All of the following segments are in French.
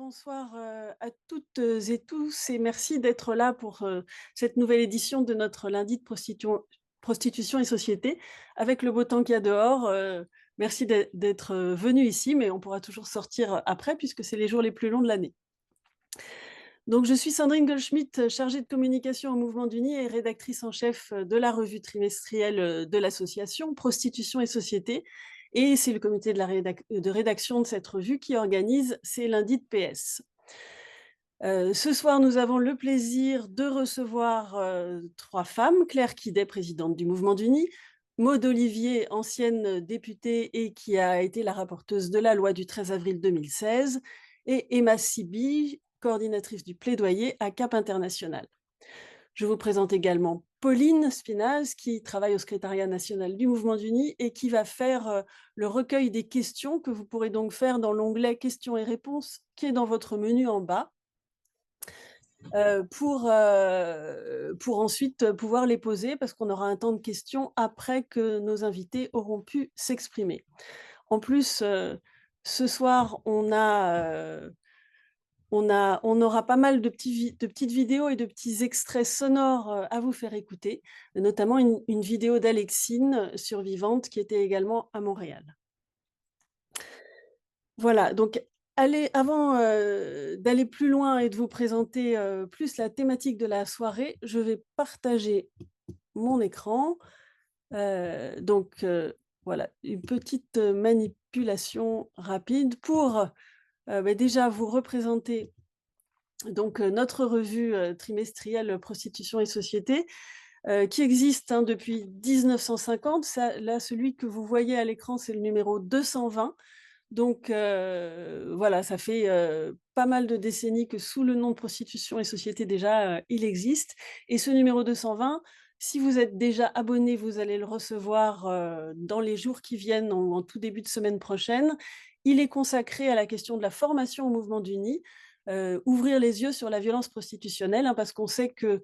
bonsoir à toutes et tous et merci d'être là pour cette nouvelle édition de notre lundi de prostitution et société. Avec le beau temps qu'il y a dehors, merci d'être venu ici, mais on pourra toujours sortir après puisque c'est les jours les plus longs de l'année. Donc, je suis Sandrine Goldschmidt, chargée de communication au Mouvement d'Uni et rédactrice en chef de la revue trimestrielle de l'association Prostitution et Société. Et c'est le comité de rédaction de cette revue qui organise ces lundis de PS. Ce soir, nous avons le plaisir de recevoir 3 femmes. Claire Quidet, présidente du Mouvement d'Uni, Maude Olivier, ancienne députée et qui a été la rapporteuse de la loi du 13 avril 2016, et Emma Siby, coordinatrice du plaidoyer à Cap International. Je vous présente également Pauline Spinaz, qui travaille au secrétariat national du Mouvement d'Uni et qui va faire le recueil des questions que vous pourrez donc faire dans l'onglet questions et réponses qui est dans votre menu en bas. Pour ensuite pouvoir les poser parce qu'on aura un temps de questions après que nos invités auront pu s'exprimer. En plus, ce soir, on aura pas mal de petites vidéos et de petits extraits sonores, à vous faire écouter, notamment une vidéo d'Alexine, survivante, qui était également à Montréal. Voilà, donc avant, d'aller plus loin et de vous présenter, plus la thématique de la soirée, je vais partager mon écran. Voilà, une petite, manipulation rapide pour, déjà vous représenter donc, notre revue, trimestrielle, Prostitution et Société, qui existe, hein, depuis 1950. Ça, là, celui que vous voyez à l'écran, c'est le numéro 220. Donc, voilà, ça fait, pas mal de décennies que sous le nom de Prostitution et Société déjà, il existe, et ce numéro 220, si vous êtes déjà abonné, vous allez le recevoir, dans les jours qui viennent, en tout début de semaine prochaine. Il est consacré à la question de la formation au Mouvement d'Uni, ouvrir les yeux sur la violence prostitutionnelle, hein, parce qu'on sait que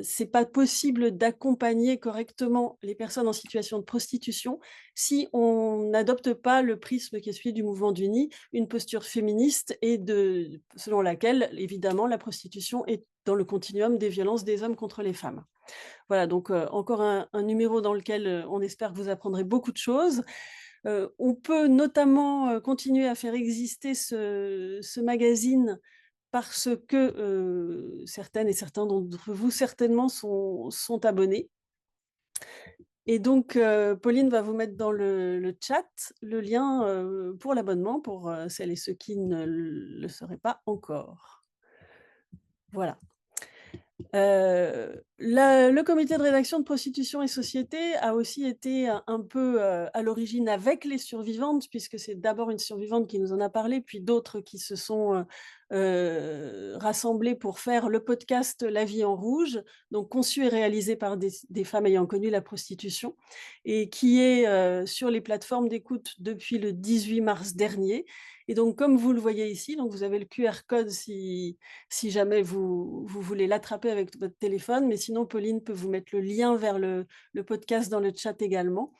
c'est pas possible d'accompagner correctement les personnes en situation de prostitution si on n'adopte pas le prisme qui est celui du Mouvement d'Uni, une posture féministe et selon laquelle, évidemment, la prostitution est dans le continuum des violences des hommes contre les femmes. Voilà, donc encore un numéro dans lequel, on espère que vous apprendrez beaucoup de choses. On peut notamment, continuer à faire exister ce magazine parce que, certaines et certains d'entre vous certainement sont abonnés, et donc Pauline va vous mettre dans le chat le lien, pour l'abonnement pour, celles et ceux qui ne le seraient pas encore. Voilà. Le comité de rédaction de Prostitution et Société a aussi été un peu, à l'origine avec les survivantes, puisque c'est d'abord une survivante qui nous en a parlé, puis d'autres qui se sont, rassemblées pour faire le podcast La vie en rouge, donc conçu et réalisé par des femmes ayant connu la prostitution, et qui est, sur les plateformes d'écoute depuis le 18 mars dernier. Et donc comme vous le voyez ici, donc vous avez le QR code si jamais vous voulez l'attraper avec votre téléphone, mais sinon Pauline peut vous mettre le lien vers le podcast dans le chat également.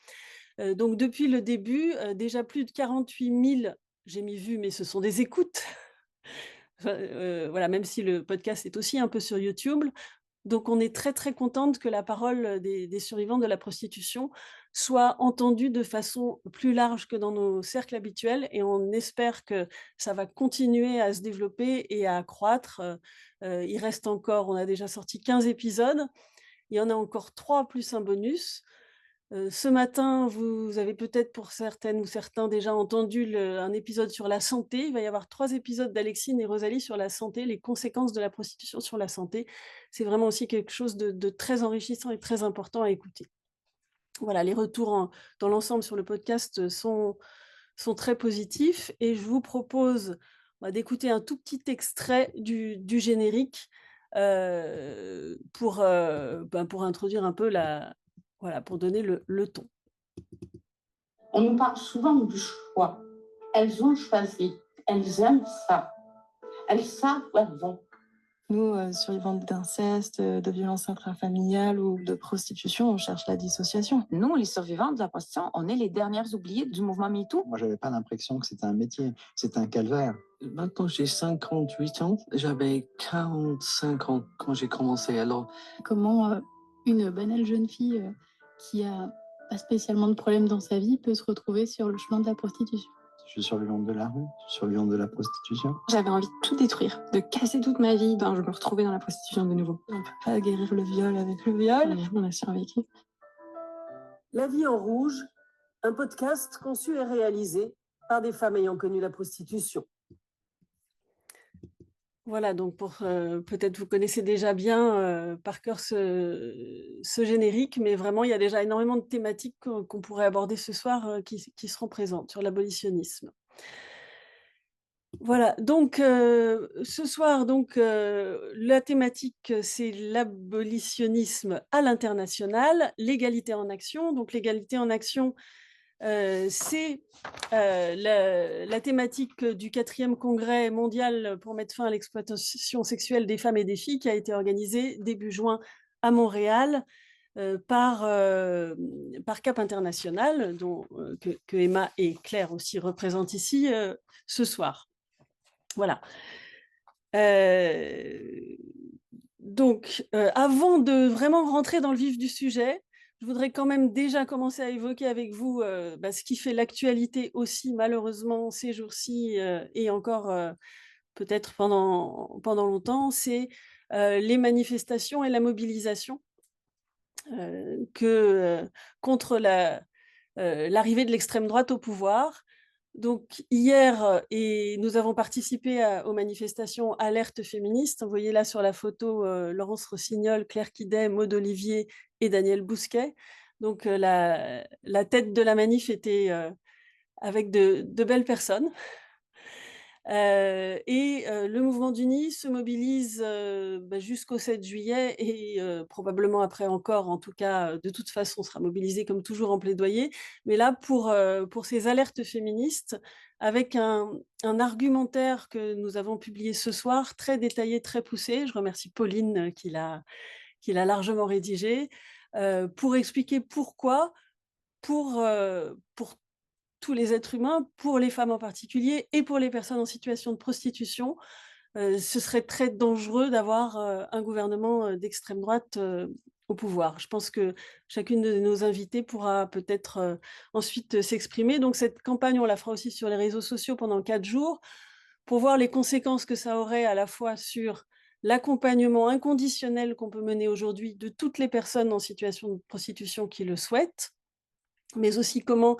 Donc depuis le début, déjà plus de 48 000, j'ai mis vues, mais ce sont des écoutes. Enfin, voilà, même si le podcast est aussi un peu sur YouTube. Donc on est très, très contente que la parole des survivants de la prostitution soit entendue de façon plus large que dans nos cercles habituels, et on espère que ça va continuer à se développer et à croître. Il reste encore, on a déjà sorti 15 épisodes, il y en a encore 3 plus un bonus. Ce matin, vous avez peut-être pour certaines ou certains déjà entendu un épisode sur la santé. Il va y avoir 3 épisodes d'Alexine et Rosalie sur la santé, les conséquences de la prostitution sur la santé. C'est vraiment aussi quelque chose de très enrichissant et très important à écouter. Voilà, les retours dans l'ensemble sur le podcast sont très positifs, et je vous propose, d'écouter un tout petit extrait du générique, pour introduire un peu voilà, pour donner le ton. On nous parle souvent du choix. Elles ont choisi. Elles aiment ça. Elles savent où elles vont. Nous, survivantes d'inceste, de violences intrafamiliales ou de prostitution, on cherche la dissociation. Nous, les survivantes de la prostitution, on est les dernières oubliées du mouvement MeToo. Moi, j'avais pas l'impression que c'était un métier, c'était un calvaire. Maintenant, j'ai 58 ans. J'avais 45 ans quand j'ai commencé. Alors, Comment une banale jeune fille qui a pas spécialement de problème dans sa vie peut se retrouver sur le chemin de la prostitution. Je suis survivante de la rue, je suis survivante de la prostitution. J'avais envie de tout détruire, de casser toute ma vie. Ben, je me retrouvais dans la prostitution de nouveau. On peut pas guérir le viol avec le viol. On a survécu. La vie en rouge, un podcast conçu et réalisé par des femmes ayant connu la prostitution. Voilà, donc peut-être vous connaissez déjà bien par cœur ce générique, mais vraiment, il y a déjà énormément de thématiques qu'on pourrait aborder ce soir qui seront présentes sur l'abolitionnisme. Voilà, donc ce soir, la thématique, c'est l'abolitionnisme à l'international, l'égalité en action. Donc l'égalité en action, c'est la thématique du 4e congrès mondial pour mettre fin à l'exploitation sexuelle des femmes et des filles qui a été organisé début juin à Montréal par Cap International, que Emma et Claire aussi représentent ici ce soir. Voilà. Avant de vraiment rentrer dans le vif du sujet, je voudrais quand même déjà commencer à évoquer avec vous ce qui fait l'actualité aussi, malheureusement, ces jours-ci et encore peut-être pendant longtemps, c'est les manifestations et la mobilisation contre l'arrivée de l'extrême droite au pouvoir. Donc hier, nous avons participé aux manifestations Alerte féministe. Vous voyez là sur la photo Laurence Rossignol, Claire Quidet, Maud Olivier et Daniel Bousquet. Donc la tête de la manif était avec de belles personnes. Le mouvement d'Uni se mobilise jusqu'au 7 juillet et probablement après encore, en tout cas, de toute façon, sera mobilisé comme toujours en plaidoyer. Mais là, pour ces alertes féministes, avec un argumentaire que nous avons publié ce soir, très détaillé, très poussé. Je remercie Pauline qui l'a largement rédigé, pour expliquer pourquoi, pour tous les êtres humains, pour les femmes en particulier et pour les personnes en situation de prostitution, ce serait très dangereux d'avoir un gouvernement d'extrême droite au pouvoir. Je pense que chacune de nos invitées pourra peut-être ensuite s'exprimer. Donc cette campagne, on la fera aussi sur les réseaux sociaux pendant 4 jours pour voir les conséquences que ça aurait à la fois sur l'accompagnement inconditionnel qu'on peut mener aujourd'hui de toutes les personnes en situation de prostitution qui le souhaitent, mais aussi comment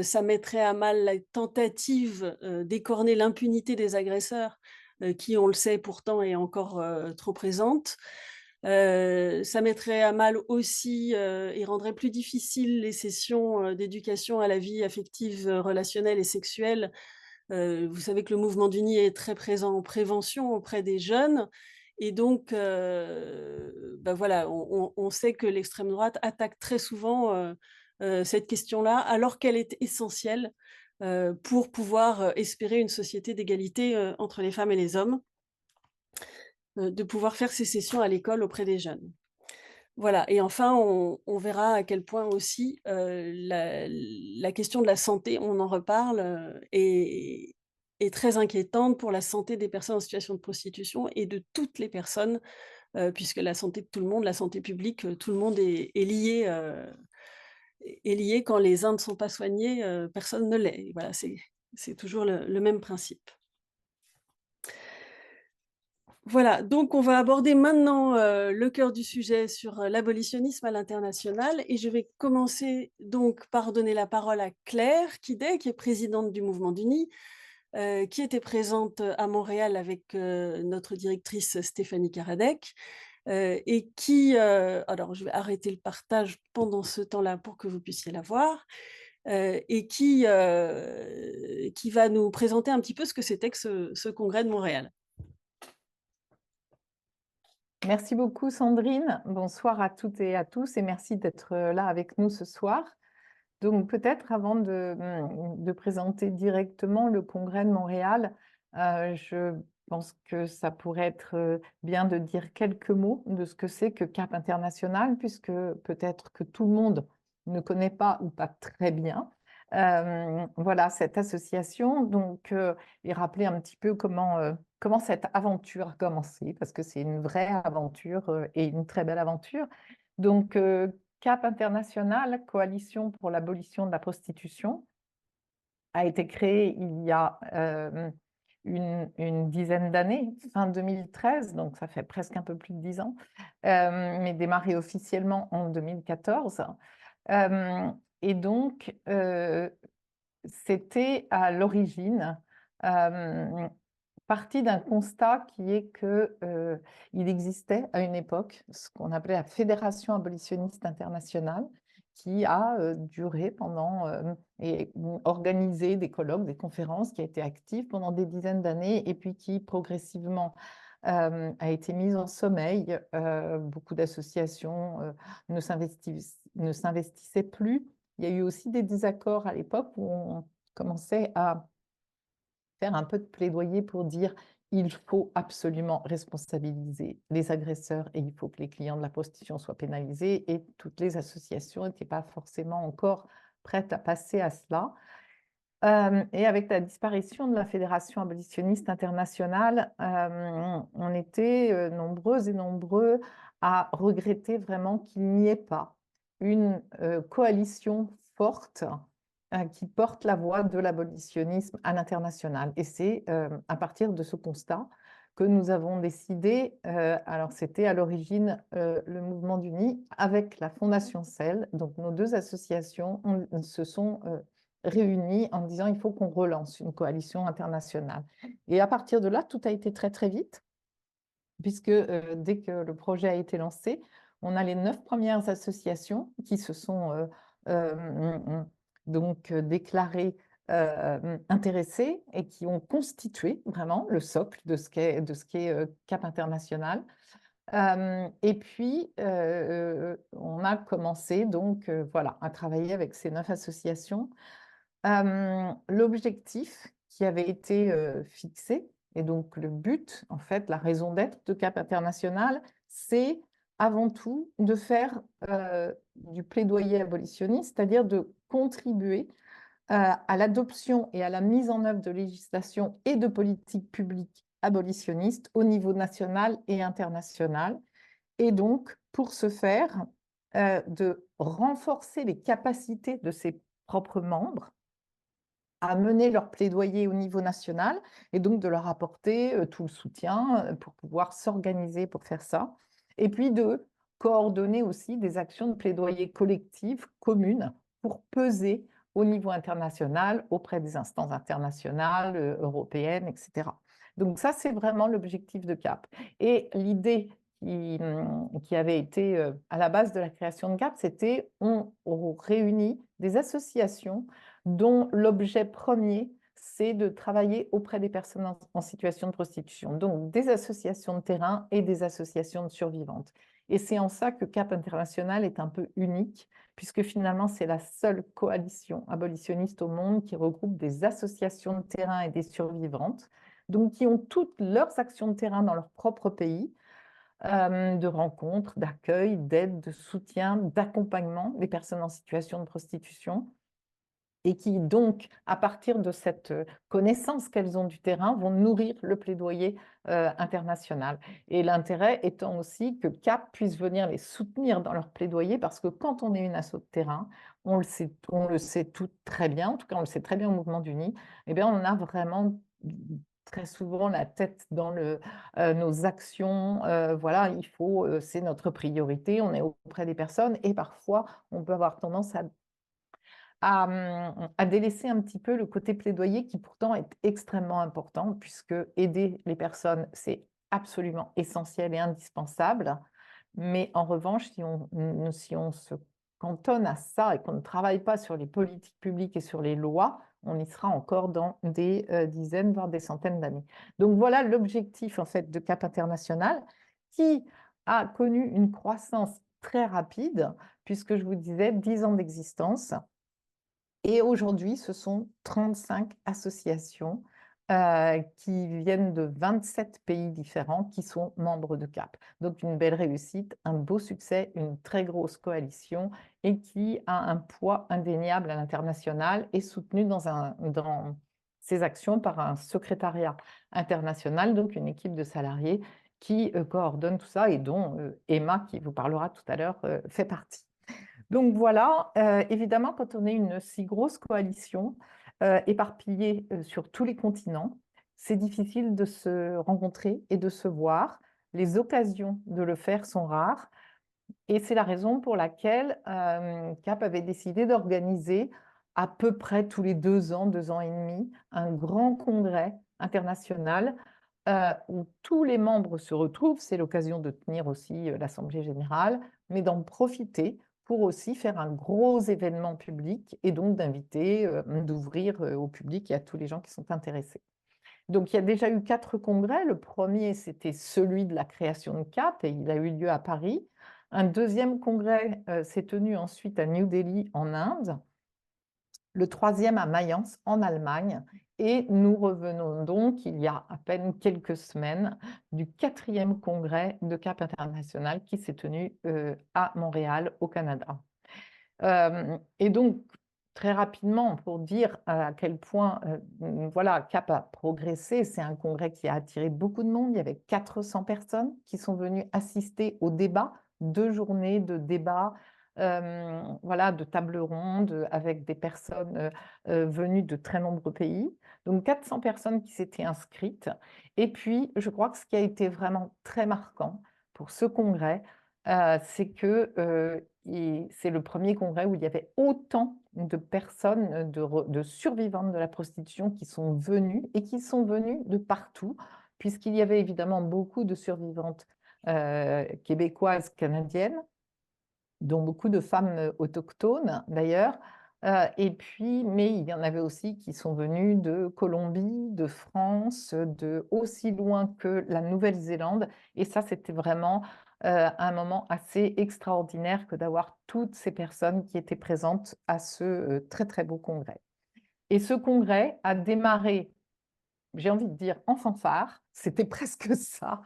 ça mettrait à mal la tentative d'écorner l'impunité des agresseurs, qui, on le sait pourtant, est encore trop présente. Ça mettrait à mal aussi et rendrait plus difficile les sessions d'éducation à la vie affective, relationnelle et sexuelle. Vous savez que le mouvement d'Uni est très présent en prévention auprès des jeunes et donc voilà, on sait que l'extrême droite attaque très souvent cette question-là, alors qu'elle est essentielle pour pouvoir espérer une société d'égalité entre les femmes et les hommes, de pouvoir faire ces sessions à l'école auprès des jeunes. Voilà, et enfin, on verra à quel point aussi la question de la santé, on en reparle, est très inquiétante pour la santé des personnes en situation de prostitution et de toutes les personnes, puisque la santé de tout le monde, la santé publique, tout le monde est lié. Est lié quand les uns ne sont pas soignés, personne ne l'est. Et voilà, c'est toujours le même principe. Voilà, donc on va aborder maintenant le cœur du sujet sur l'abolitionnisme à l'international et je vais commencer donc par donner la parole à Claire Quidet, qui est présidente du Mouvement d'Uni, qui était présente à Montréal avec notre directrice Stéphanie Karadec, et qui, alors je vais arrêter le partage pendant ce temps-là pour que vous puissiez la voir, et qui va nous présenter un petit peu ce que c'était que ce congrès de Montréal. Merci beaucoup Sandrine. Bonsoir à toutes et à tous et merci d'être là avec nous ce soir. Donc peut-être avant de présenter directement le congrès de Montréal, je pense que ça pourrait être bien de dire quelques mots de ce que c'est que CAP International, puisque peut-être que tout le monde ne connaît pas ou pas très bien. Voilà, cette association, donc, et rappeler un petit peu comment cette aventure a commencé, parce que c'est une vraie aventure et une très belle aventure. Donc, CAP International, Coalition pour l'abolition de la prostitution, a été créée il y a une dizaine d'années, fin 2013, donc ça fait presque un peu plus de 10 ans, mais démarré officiellement en 2014. Et donc, c'était à l'origine parti d'un constat qui est qu'il existait à une époque ce qu'on appelait la Fédération abolitionniste internationale, qui a duré pendant et organisé des colloques, des conférences, qui a été active pendant des dizaines d'années et puis qui progressivement a été mise en sommeil. Beaucoup d'associations ne s'investissaient plus. Il y a eu aussi des désaccords à l'époque où on commençait à faire un peu de plaidoyer pour dire il faut absolument responsabiliser les agresseurs et il faut que les clients de la prostitution soient pénalisés, et toutes les associations n'étaient pas forcément encore prêtes à passer à cela. Et avec la disparition de la Fédération abolitionniste internationale, on était nombreuses et nombreux à regretter vraiment qu'il n'y ait pas une coalition forte qui porte la voix de l'abolitionnisme à l'international. Et c'est à partir de ce constat que nous avons décidé, alors c'était à l'origine le Mouvement d'Uni avec la Fondation CEL, donc nos deux associations se sont réunies en disant il faut qu'on relance une coalition internationale. Et à partir de là, tout a été très très vite, puisque dès que le projet a été lancé, on a les 9 premières associations qui se sont donc déclarées intéressées et qui ont constitué vraiment le socle de ce qu'est CAP International. Et puis, on a commencé donc voilà, à travailler avec ces 9 associations. L'objectif qui avait été fixé, et donc le but, en fait, la raison d'être de CAP International, c'est avant tout de faire du plaidoyer abolitionniste, c'est-à-dire de contribuer à l'adoption et à la mise en œuvre de législation et de politiques publiques abolitionnistes au niveau national et international. Et donc, pour ce faire, de renforcer les capacités de ses propres membres à mener leur plaidoyer au niveau national, et donc de leur apporter tout le soutien pour pouvoir s'organiser pour faire ça, et puis de coordonner aussi des actions de plaidoyer collectives, communes, pour peser au niveau international, auprès des instances internationales, européennes, etc. Donc ça, c'est vraiment l'objectif de CAP. Et l'idée qui avait été à la base de la création de CAP, c'était on réunit des associations dont l'objet premier, c'est de travailler auprès des personnes en situation de prostitution, donc des associations de terrain et des associations de survivantes. Et c'est en ça que CAP International est un peu unique, puisque finalement, c'est la seule coalition abolitionniste au monde qui regroupe des associations de terrain et des survivantes, donc qui ont toutes leurs actions de terrain dans leur propre pays, de rencontres, d'accueil, d'aide, de soutien, d'accompagnement des personnes en situation de prostitution, et qui donc, à partir de cette connaissance qu'elles ont du terrain, vont nourrir le plaidoyer international. Et l'intérêt étant aussi que CAP puisse venir les soutenir dans leur plaidoyer, parce que quand on est une asso de terrain, on le sait tout très bien, en tout cas on le sait très bien au Mouvement d'Uni, eh bien on a vraiment très souvent la tête dans nos actions, voilà, c'est notre priorité, on est auprès des personnes, et parfois on peut avoir tendance à délaisser un petit peu le côté plaidoyer qui pourtant est extrêmement important, puisque aider les personnes, c'est absolument essentiel et indispensable. Mais en revanche, si on se cantonne à ça et qu'on ne travaille pas sur les politiques publiques et sur les lois, on y sera encore dans des dizaines, voire des centaines d'années. Donc voilà l'objectif en fait de CAP International, qui a connu une croissance très rapide, puisque je vous disais 10 ans d'existence. Et aujourd'hui, ce sont 35 associations qui viennent de 27 pays différents qui sont membres de CAP. Donc une belle réussite, un beau succès, une très grosse coalition et qui a un poids indéniable à l'international et soutenu dans ses actions par un secrétariat international, donc une équipe de salariés qui coordonne tout ça et dont Emma, qui vous parlera tout à l'heure, fait partie. Donc voilà, évidemment, quand on est une si grosse coalition, éparpillée sur tous les continents, c'est difficile de se rencontrer et de se voir. Les occasions de le faire sont rares. Et c'est la raison pour laquelle CAP avait décidé d'organiser à peu près tous les 2 ans, 2 ans et demi, un grand congrès international où tous les membres se retrouvent. C'est l'occasion de tenir aussi l'Assemblée générale, mais d'en profiter pour aussi faire un gros événement public et donc d'inviter, d'ouvrir au public et à tous les gens qui sont intéressés. Donc, il y a déjà eu 4 congrès. Le premier, c'était celui de la création de CAP et il a eu lieu à Paris. Un deuxième congrès s'est tenu ensuite à New Delhi en Inde. Le troisième à Mayence en Allemagne. Et nous revenons donc, il y a à peine quelques semaines, du 4e congrès de CAP International qui s'est tenu à Montréal, au Canada. Et donc, très rapidement, pour dire à quel point voilà, CAP a progressé, c'est un congrès qui a attiré beaucoup de monde. Il y avait 400 personnes qui sont venues assister au débat, 2 journées de débat, voilà, de table ronde avec des personnes venues de très nombreux pays. Donc 400 personnes qui s'étaient inscrites. Et puis, je crois que ce qui a été vraiment très marquant pour ce congrès, c'est que c'est le premier congrès où il y avait autant de personnes, de survivantes de la prostitution qui sont venues et qui sont venues de partout, puisqu'il y avait évidemment beaucoup de survivantes québécoises, canadiennes, dont beaucoup de femmes autochtones d'ailleurs. Et puis, mais il y en avait aussi qui sont venus de Colombie, de France, de aussi loin que la Nouvelle-Zélande. Et ça, c'était vraiment un moment assez extraordinaire que d'avoir toutes ces personnes qui étaient présentes à ce très, très beau congrès. Et ce congrès a démarré, j'ai envie de dire, en fanfare, c'était presque ça,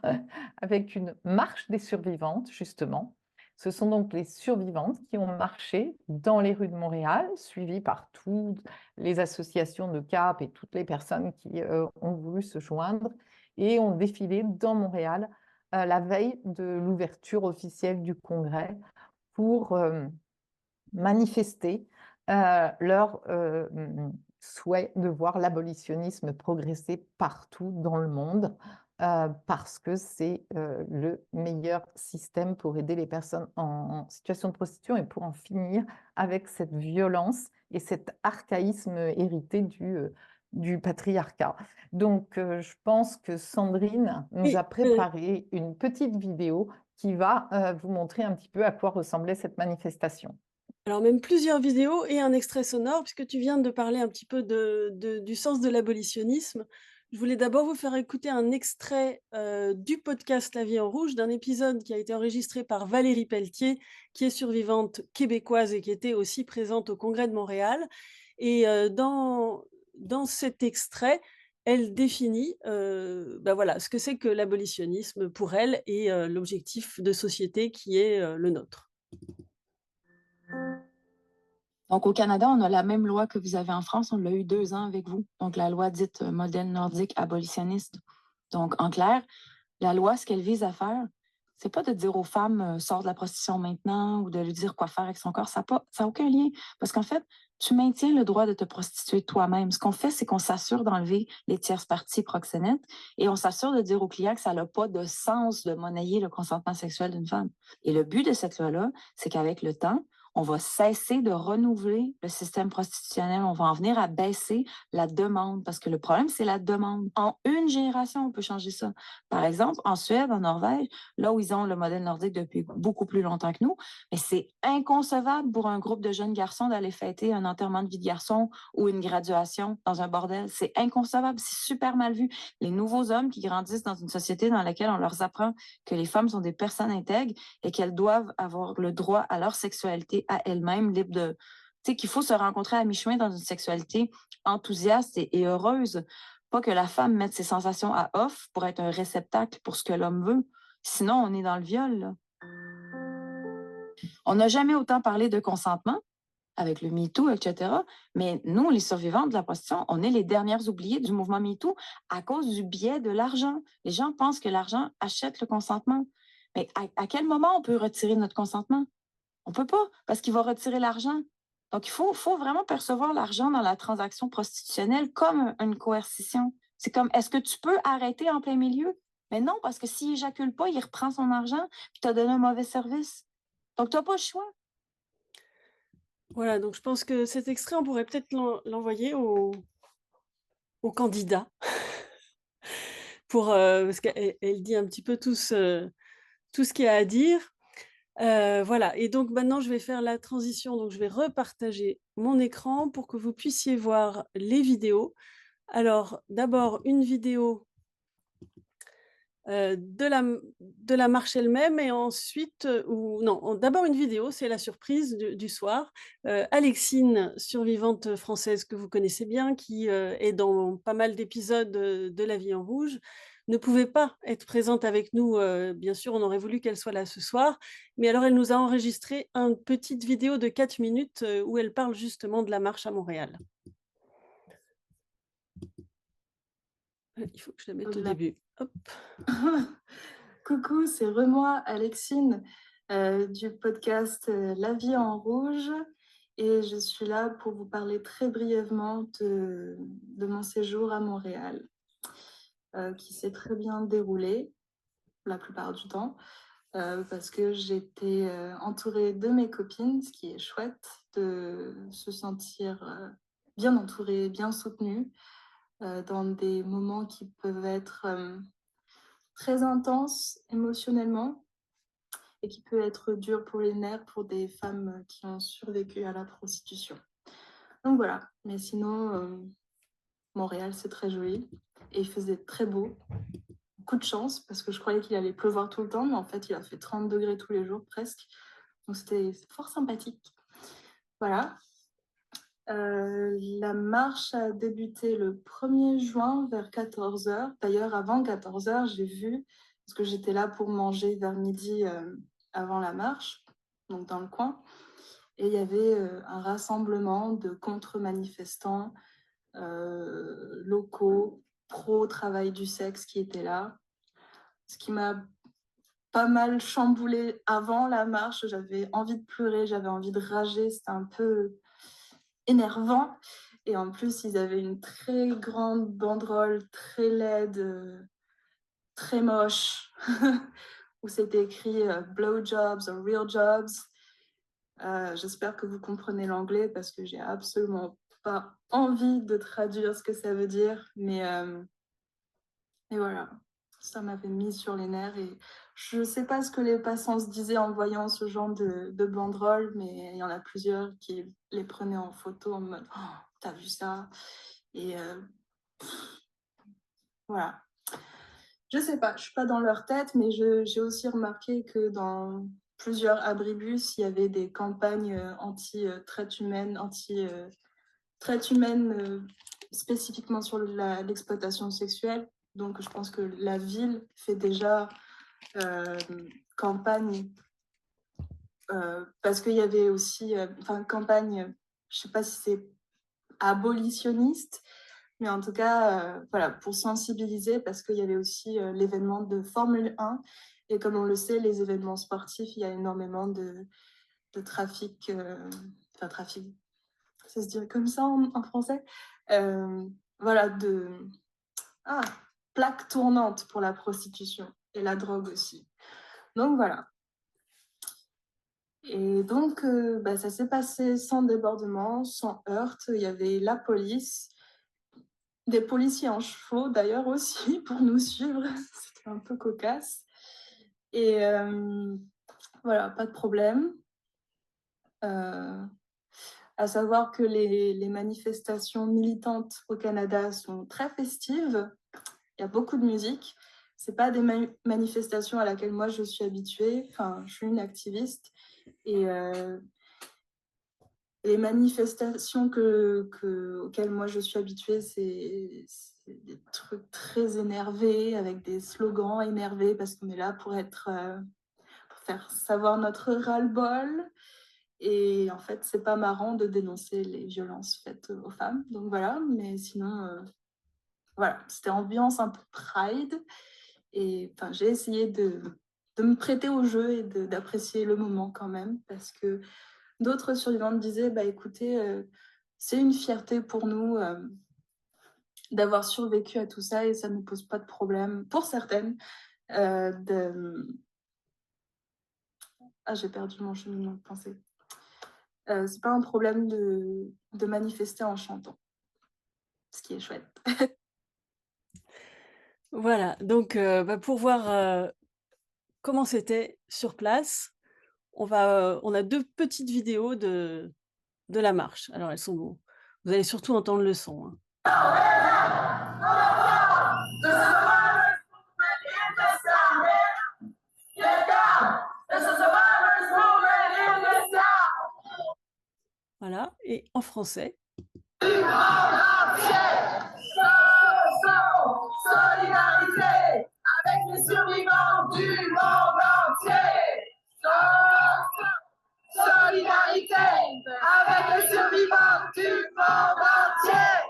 avec une marche des survivantes, justement. Ce sont donc les survivantes qui ont marché dans les rues de Montréal, suivies par toutes les associations de CAP et toutes les personnes qui ont voulu se joindre, et ont défilé dans Montréal la veille de l'ouverture officielle du congrès pour manifester leur souhait de voir l'abolitionnisme progresser partout dans le monde, parce que c'est le meilleur système pour aider les personnes en situation de prostitution et pour en finir avec cette violence et cet archaïsme hérité du patriarcat. Donc, je pense que Sandrine nous a préparé une petite vidéo qui va vous montrer un petit peu à quoi ressemblait cette manifestation. Alors même plusieurs vidéos et un extrait sonore, puisque tu viens de parler un petit peu du sens de l'abolitionnisme. Je voulais d'abord vous faire écouter un extrait du podcast La vie en rouge, d'un épisode qui a été enregistré par Valérie Pelletier, qui est survivante québécoise et qui était aussi présente au Congrès de Montréal. Et dans cet extrait, elle définit voilà, ce que c'est que l'abolitionnisme pour elle et l'objectif de société qui est le nôtre. Donc, au Canada, on a la même loi que vous avez en France. On l'a eu 2 ans avec vous. Donc, la loi dite modèle nordique abolitionniste. Donc, en clair, la loi, ce qu'elle vise à faire, c'est pas de dire aux femmes sors de la prostitution maintenant ou de lui dire quoi faire avec son corps. Ça n'a aucun lien. Parce qu'en fait, tu maintiens le droit de te prostituer toi-même. Ce qu'on fait, c'est qu'on s'assure d'enlever les tierces parties proxénètes et on s'assure de dire aux clients que ça n'a pas de sens de monnayer le consentement sexuel d'une femme. Et le but de cette loi-là, c'est qu'avec le temps, on va cesser de renouveler le système prostitutionnel. On va en venir à baisser la demande parce que le problème, c'est la demande. En une génération, on peut changer ça. Par exemple, en Suède, en Norvège, là où ils ont le modèle nordique depuis beaucoup plus longtemps que nous, mais c'est inconcevable pour un groupe de jeunes garçons d'aller fêter un enterrement de vie de garçon ou une graduation dans un bordel. C'est inconcevable, c'est super mal vu. Les nouveaux hommes qui grandissent dans une société dans laquelle on leur apprend que les femmes sont des personnes intègres et qu'elles doivent avoir le droit à leur sexualité à elles-mêmes, libre de... Tu sais, qu'il faut se rencontrer à mi-chemin dans une sexualité enthousiaste et heureuse. pas que la femme mette ses sensations à off pour être un réceptacle pour ce que l'homme veut. Sinon, on est dans le viol, là. On n'a jamais autant parlé de consentement avec le MeToo, etc. Mais nous, les survivantes de la prostitution, on est les dernières oubliées du mouvement MeToo à cause du biais de l'argent. Les gens pensent que l'argent achète le consentement. Mais à quel moment on peut retirer notre consentement? On ne peut pas, parce qu'il va retirer l'argent. Donc, il faut vraiment percevoir l'argent dans la transaction prostitutionnelle comme une coercition. C'est comme, est-ce que tu peux arrêter en plein milieu? Mais non, parce que s'il éjacule pas, il reprend son argent puis tu as donné un mauvais service. Donc, tu n'as pas le choix. Voilà, donc je pense que cet extrait, on pourrait peut-être l'envoyer au candidat parce qu'elle dit un petit peu tout ce qu'il y a à dire. Voilà, et donc maintenant, je vais faire la transition. Donc, je vais repartager mon écran pour que vous puissiez voir les vidéos. Alors, d'abord, une vidéo de la marche elle-même et ensuite, d'abord une vidéo, c'est la surprise du soir. Alexine, survivante française que vous connaissez bien, qui est dans pas mal d'épisodes de La Vie en Rouge, ne pouvait pas être présente avec nous. Bien sûr, on aurait voulu qu'elle soit là ce soir, mais alors elle nous a enregistré une petite vidéo de 4 minutes où elle parle justement de la marche à Montréal. Il faut que je la mette au début. Hop. Coucou, c'est moi, Alexine, du podcast La Vie en Rouge. Et je suis là pour vous parler très brièvement de mon séjour à Montréal, qui s'est très bien déroulé la plupart du temps, parce que j'étais entourée de mes copines, ce qui est chouette, de se sentir bien entourée, bien soutenue, dans des moments qui peuvent être très intenses émotionnellement et qui peut être dur pour les nerfs pour des femmes qui ont survécu à la prostitution. Donc voilà, mais sinon, Montréal, c'est très joli et il faisait très beau. Beaucoup de chance parce que je croyais qu'il allait pleuvoir tout le temps, mais en fait, il a fait 30 degrés tous les jours presque. Donc c'était fort sympathique. Voilà. La marche a débuté le 1er juin vers 14h. D'ailleurs, avant 14h, j'ai vu, parce que j'étais là pour manger vers midi avant la marche, donc dans le coin, et il y avait un rassemblement de contre-manifestants locaux, pro-travail du sexe qui étaient là, ce qui m'a pas mal chamboulé avant la marche. J'avais envie de pleurer, j'avais envie de rager, c'était un peu énervant. Et en plus, ils avaient une très grande banderole, très laide, très moche, où c'était écrit blowjobs or real jobs. J'espère que vous comprenez l'anglais parce que j'ai absolument pas envie de traduire ce que ça veut dire. Mais voilà, ça m'avait mis sur les nerfs. Et je sais pas ce que les passants se disaient en voyant ce genre de banderole, mais il y en a plusieurs qui les prenaient en photo en mode « Oh, t'as vu ça ?» Et voilà. Je sais pas, je suis pas dans leur tête, mais j'ai aussi remarqué que dans plusieurs abribus, il y avait des campagnes anti-traite humaine, traite humaine spécifiquement sur l'exploitation sexuelle. Donc, je pense que la ville fait déjà campagne parce qu'il y avait aussi campagne, je sais pas si c'est abolitionniste, mais en tout cas, voilà, pour sensibiliser, parce qu'il y avait aussi l'événement de Formule 1. Et comme on le sait, les événements sportifs, il y a énormément de trafic, trafic, ça se dirait comme ça en français, voilà, plaque tournante pour la prostitution et la drogue aussi. Donc voilà. Et donc, ça s'est passé sans débordement, sans heurte. Il y avait la police, des policiers en chevaux d'ailleurs aussi pour nous suivre. C'était un peu cocasse. Et voilà, pas de problème. À savoir que les manifestations militantes au Canada sont très festives. Il y a beaucoup de musique. Ce n'est pas des manifestations à laquelle moi je suis habituée. Enfin, je suis une activiste. Et les manifestations auxquelles moi je suis habituée, des trucs très énervés, avec des slogans énervés, parce qu'on est là pour faire savoir notre ras-le-bol. Et en fait, c'est pas marrant de dénoncer les violences faites aux femmes. Donc voilà, mais sinon, voilà, c'était ambiance un peu Pride. Et enfin, j'ai essayé de me prêter au jeu et d'apprécier le moment quand même, parce que d'autres survivantes disaient, bah écoutez, c'est une fierté pour nous d'avoir survécu à tout ça et ça ne nous pose pas de problème, pour certaines, j'ai perdu mon cheminement de pensée. C'est pas un problème de manifester en chantant, ce qui est chouette. Voilà, donc pour voir comment c'était sur place, on a 2 petites vidéos de la marche. Alors elles sont vous allez surtout entendre le son, hein. Voilà, et en français. Solidarité avec les survivants du monde entier. Solidarité avec les survivants du monde entier.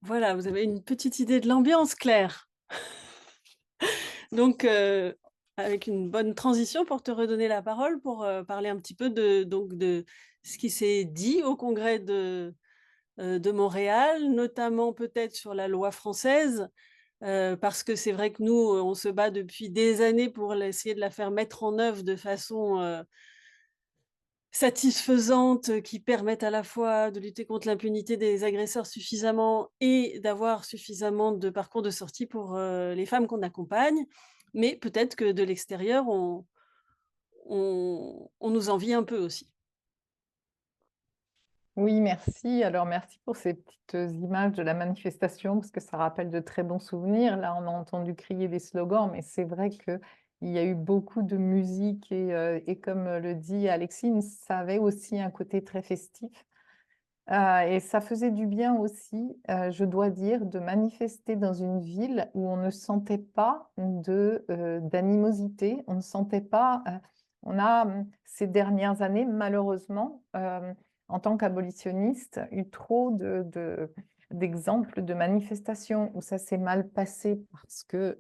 Voilà, vous avez une petite idée de l'ambiance, Claire. Donc, avec une bonne transition pour te redonner la parole, pour parler un petit peu de ce qui s'est dit au congrès de Montréal, notamment peut-être sur la loi française, parce que c'est vrai que nous, on se bat depuis des années pour essayer de la faire mettre en œuvre de façon satisfaisante, qui permette à la fois de lutter contre l'impunité des agresseurs suffisamment et d'avoir suffisamment de parcours de sortie pour les femmes qu'on accompagne. Mais peut-être que de l'extérieur, on nous envie un peu aussi. Oui, merci. Alors, merci pour ces petites images de la manifestation, parce que ça rappelle de très bons souvenirs. Là, on a entendu crier des slogans, mais c'est vrai qu'il y a eu beaucoup de musique et comme le dit Alexine, ça avait aussi un côté très festif. Et ça faisait du bien aussi, je dois dire, de manifester dans une ville où on ne sentait pas d'animosité, on ne sentait pas... on a, ces dernières années, malheureusement, en tant qu'abolitionniste, eu trop d'exemples de manifestations où ça s'est mal passé parce que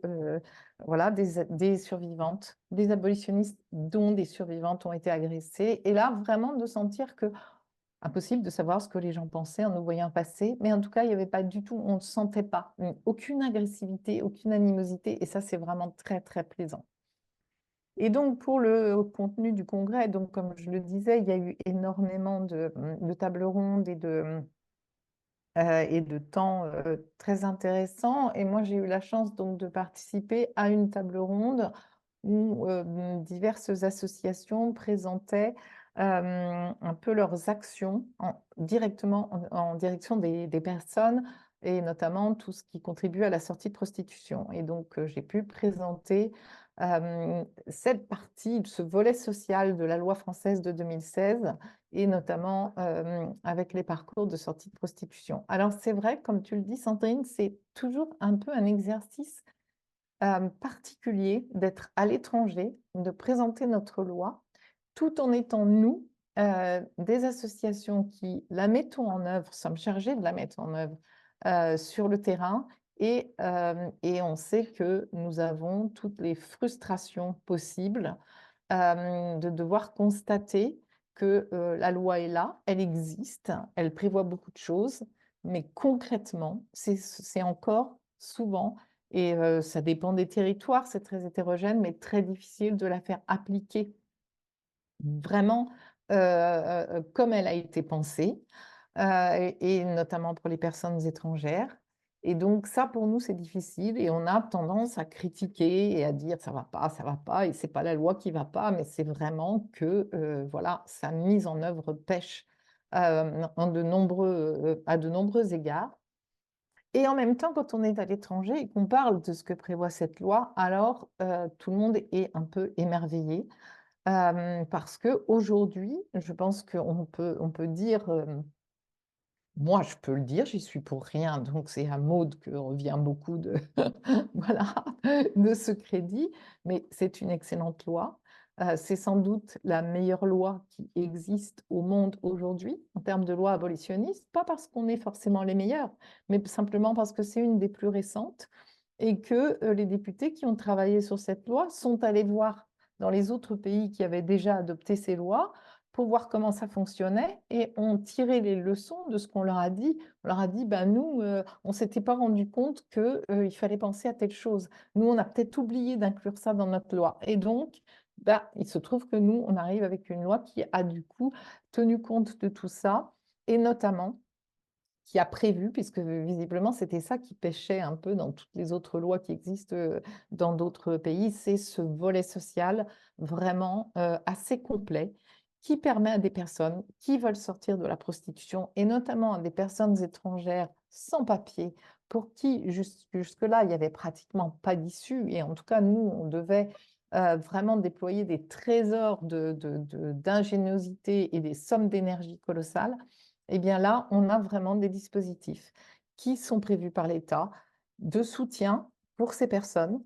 voilà, des survivantes, des abolitionnistes dont des survivantes ont été agressées. Et là, vraiment de sentir que impossible de savoir ce que les gens pensaient en nous voyant passer, mais en tout cas, il n'y avait pas du tout, on ne sentait pas aucune agressivité, aucune animosité, et ça, c'est vraiment très, très plaisant. Et donc, pour le contenu du congrès, donc, comme je le disais, il y a eu énormément de tables rondes et de temps très intéressants. Et moi, j'ai eu la chance donc de participer à une table ronde où diverses associations présentaient un peu leurs actions directement en direction des personnes et notamment tout ce qui contribue à la sortie de prostitution. Et donc, j'ai pu présenter cette partie, ce volet social de la loi française de 2016 et notamment avec les parcours de sortie de prostitution. Alors, c'est vrai, comme tu le dis, Sandrine, c'est toujours un peu un exercice particulier d'être à l'étranger, de présenter notre loi, tout en étant nous, des associations qui la mettons en œuvre, sommes chargés de la mettre en œuvre sur le terrain et on sait que nous avons toutes les frustrations possibles de devoir constater que la loi est là, elle existe, elle prévoit beaucoup de choses, mais concrètement, c'est encore souvent, et ça dépend des territoires, c'est très hétérogène, mais très difficile de la faire appliquer vraiment comme elle a été pensée, et notamment pour les personnes étrangères. Et donc ça, pour nous, c'est difficile et on a tendance à critiquer et à dire ça va pas, et c'est pas la loi qui va pas, mais c'est vraiment que voilà, sa mise en œuvre pêche à de nombreux égards. Et en même temps, quand on est à l'étranger et qu'on parle de ce que prévoit cette loi, alors tout le monde est un peu émerveillé parce qu'aujourd'hui, je pense qu'on peut dire Moi, je peux le dire, j'y suis pour rien, donc c'est à Maud que revient beaucoup de, voilà, de ce crédit, mais c'est une excellente loi. C'est sans doute la meilleure loi qui existe au monde aujourd'hui en termes de loi abolitionniste, pas parce qu'on est forcément les meilleurs, mais simplement parce que c'est une des plus récentes et que les députés qui ont travaillé sur cette loi sont allés voir dans les autres pays qui avaient déjà adopté ces lois pour voir comment ça fonctionnait et ont tiré les leçons de ce qu'on leur a dit. On leur a dit, ben nous, on ne s'était pas rendu compte qu'il fallait penser à telle chose. Nous, on a peut-être oublié d'inclure ça dans notre loi. Et donc, bah, il se trouve que nous, on arrive avec une loi qui a du coup tenu compte de tout ça et notamment qui a prévu, puisque visiblement c'était ça qui pêchait un peu dans toutes les autres lois qui existent dans d'autres pays, c'est ce volet social vraiment assez complet qui permet à des personnes qui veulent sortir de la prostitution et notamment à des personnes étrangères sans papier pour qui jusque-là il n'y avait pratiquement pas d'issue et en tout cas nous on devait vraiment déployer des trésors d'ingéniosité et des sommes d'énergie colossales. Eh bien là, on a vraiment des dispositifs qui sont prévus par l'État de soutien pour ces personnes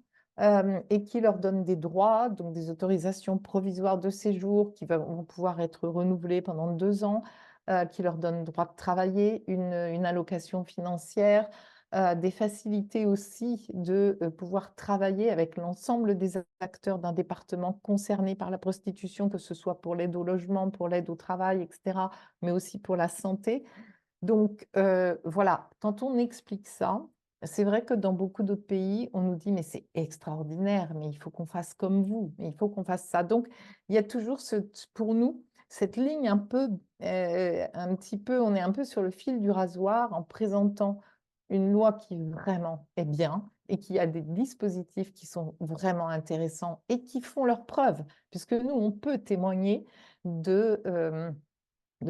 et qui leur donnent des droits, donc des autorisations provisoires de séjour qui vont pouvoir être renouvelées pendant 2 ans, qui leur donnent le droit de travailler, une allocation financière, des facilités aussi de pouvoir travailler avec l'ensemble des acteurs d'un département concerné par la prostitution, que ce soit pour l'aide au logement, pour l'aide au travail, etc., mais aussi pour la santé. Donc voilà, quand on explique ça, c'est vrai que dans beaucoup d'autres pays, on nous dit mais c'est extraordinaire, mais il faut qu'on fasse comme vous, mais il faut qu'on fasse ça. Donc il y a toujours pour nous cette ligne un peu, un petit peu, on est un peu sur le fil du rasoir en présentant une loi qui vraiment est bien et qui a des dispositifs qui sont vraiment intéressants et qui font leurs preuves, puisque nous, on peut témoigner de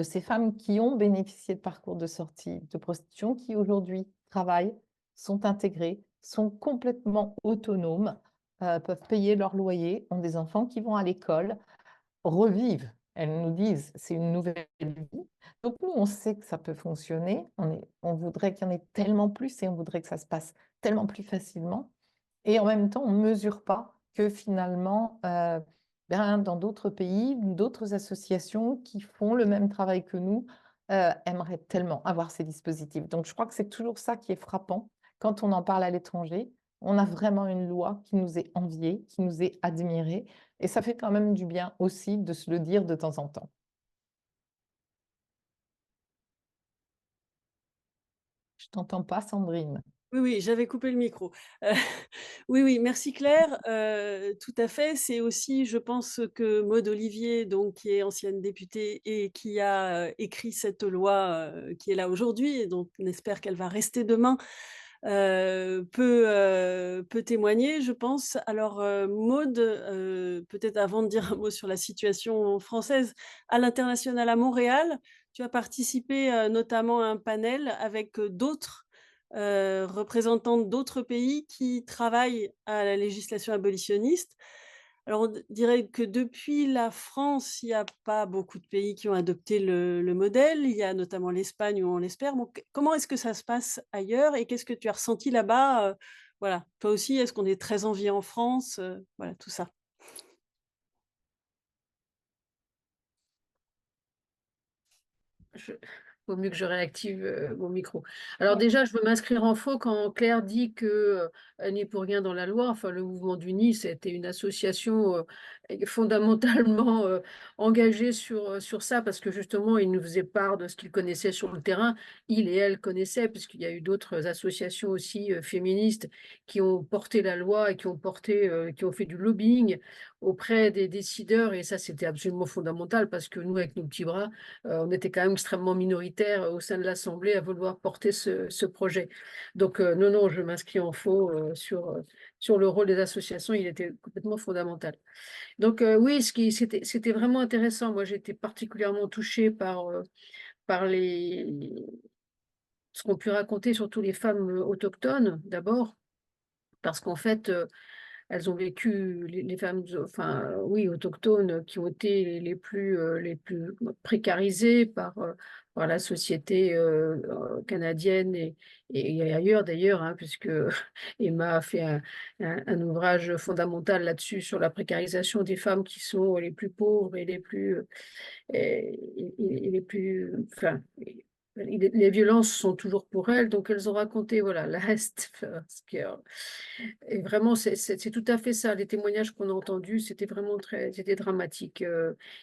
ces femmes qui ont bénéficié de parcours de sortie de prostitution, qui aujourd'hui travaillent, sont intégrées, sont complètement autonomes, peuvent payer leur loyer, ont des enfants qui vont à l'école, revivent. Elles nous disent, c'est une nouvelle vie. Donc nous, on sait que ça peut fonctionner. On voudrait qu'il y en ait tellement plus et on voudrait que ça se passe tellement plus facilement. Et en même temps, on ne mesure pas que finalement, dans d'autres pays, d'autres associations qui font le même travail que nous aimeraient tellement avoir ces dispositifs. Donc je crois que c'est toujours ça qui est frappant quand on en parle à l'étranger. On a vraiment une loi qui nous est enviée, qui nous est admirée. Et ça fait quand même du bien aussi de se le dire de temps en temps. Je t'entends pas, Sandrine. Oui, oui, j'avais coupé le micro. Oui, oui, merci Claire. Tout à fait. C'est aussi, je pense, que Maud Olivier, donc, qui est ancienne députée et qui a écrit cette loi qui est là aujourd'hui et dont on espère qu'elle va rester demain, peut témoigner, je pense. Alors, Maud, peut-être avant de dire un mot sur la situation française, à l'international à Montréal, tu as participé notamment à un panel avec d'autres représentants d'autres pays qui travaillent à la législation abolitionniste. Alors, on dirait que depuis la France, il n'y a pas beaucoup de pays qui ont adopté le modèle. Il y a notamment l'Espagne où on l'espère. Donc, comment est-ce que ça se passe ailleurs et qu'est-ce que tu as ressenti là-bas? Voilà, toi aussi, est-ce qu'on est très envié en France? Voilà, tout ça. Vaut mieux que je réactive mon micro. Alors déjà, je veux m'inscrire en faux quand Claire dit que elle n'est pour rien dans la loi. Enfin, le mouvement du Nid, c'était une association fondamentalement engagée sur ça parce que justement, il nous faisait part de ce qu'il connaissait sur le terrain. Il et elle connaissaient, puisqu'il y a eu d'autres associations aussi féministes qui ont porté la loi et qui ont fait du lobbying auprès des décideurs. Et ça, c'était absolument fondamental parce que nous, avec nos petits bras, on était quand même extrêmement minoritaires au sein de l'Assemblée à vouloir porter ce projet. Donc, non, non, je m'inscris en faux sur le rôle des associations. Il était complètement fondamental. Donc, oui, c'était vraiment intéressant. Moi, j'étais particulièrement touchée par ce qu'ont pu raconter surtout les femmes autochtones, d'abord, parce qu'en fait, elles ont vécu, les femmes, enfin, oui, autochtones qui ont été les plus précarisées par la société canadienne et ailleurs d'ailleurs, hein, puisque Emma a fait un ouvrage fondamental là-dessus sur la précarisation des femmes qui sont les plus pauvres et les plus, enfin, les violences sont toujours pour elles, donc elles ont raconté, voilà, la reste. Et vraiment, c'est tout à fait ça. Les témoignages qu'on a entendus, c'était vraiment c'était dramatique.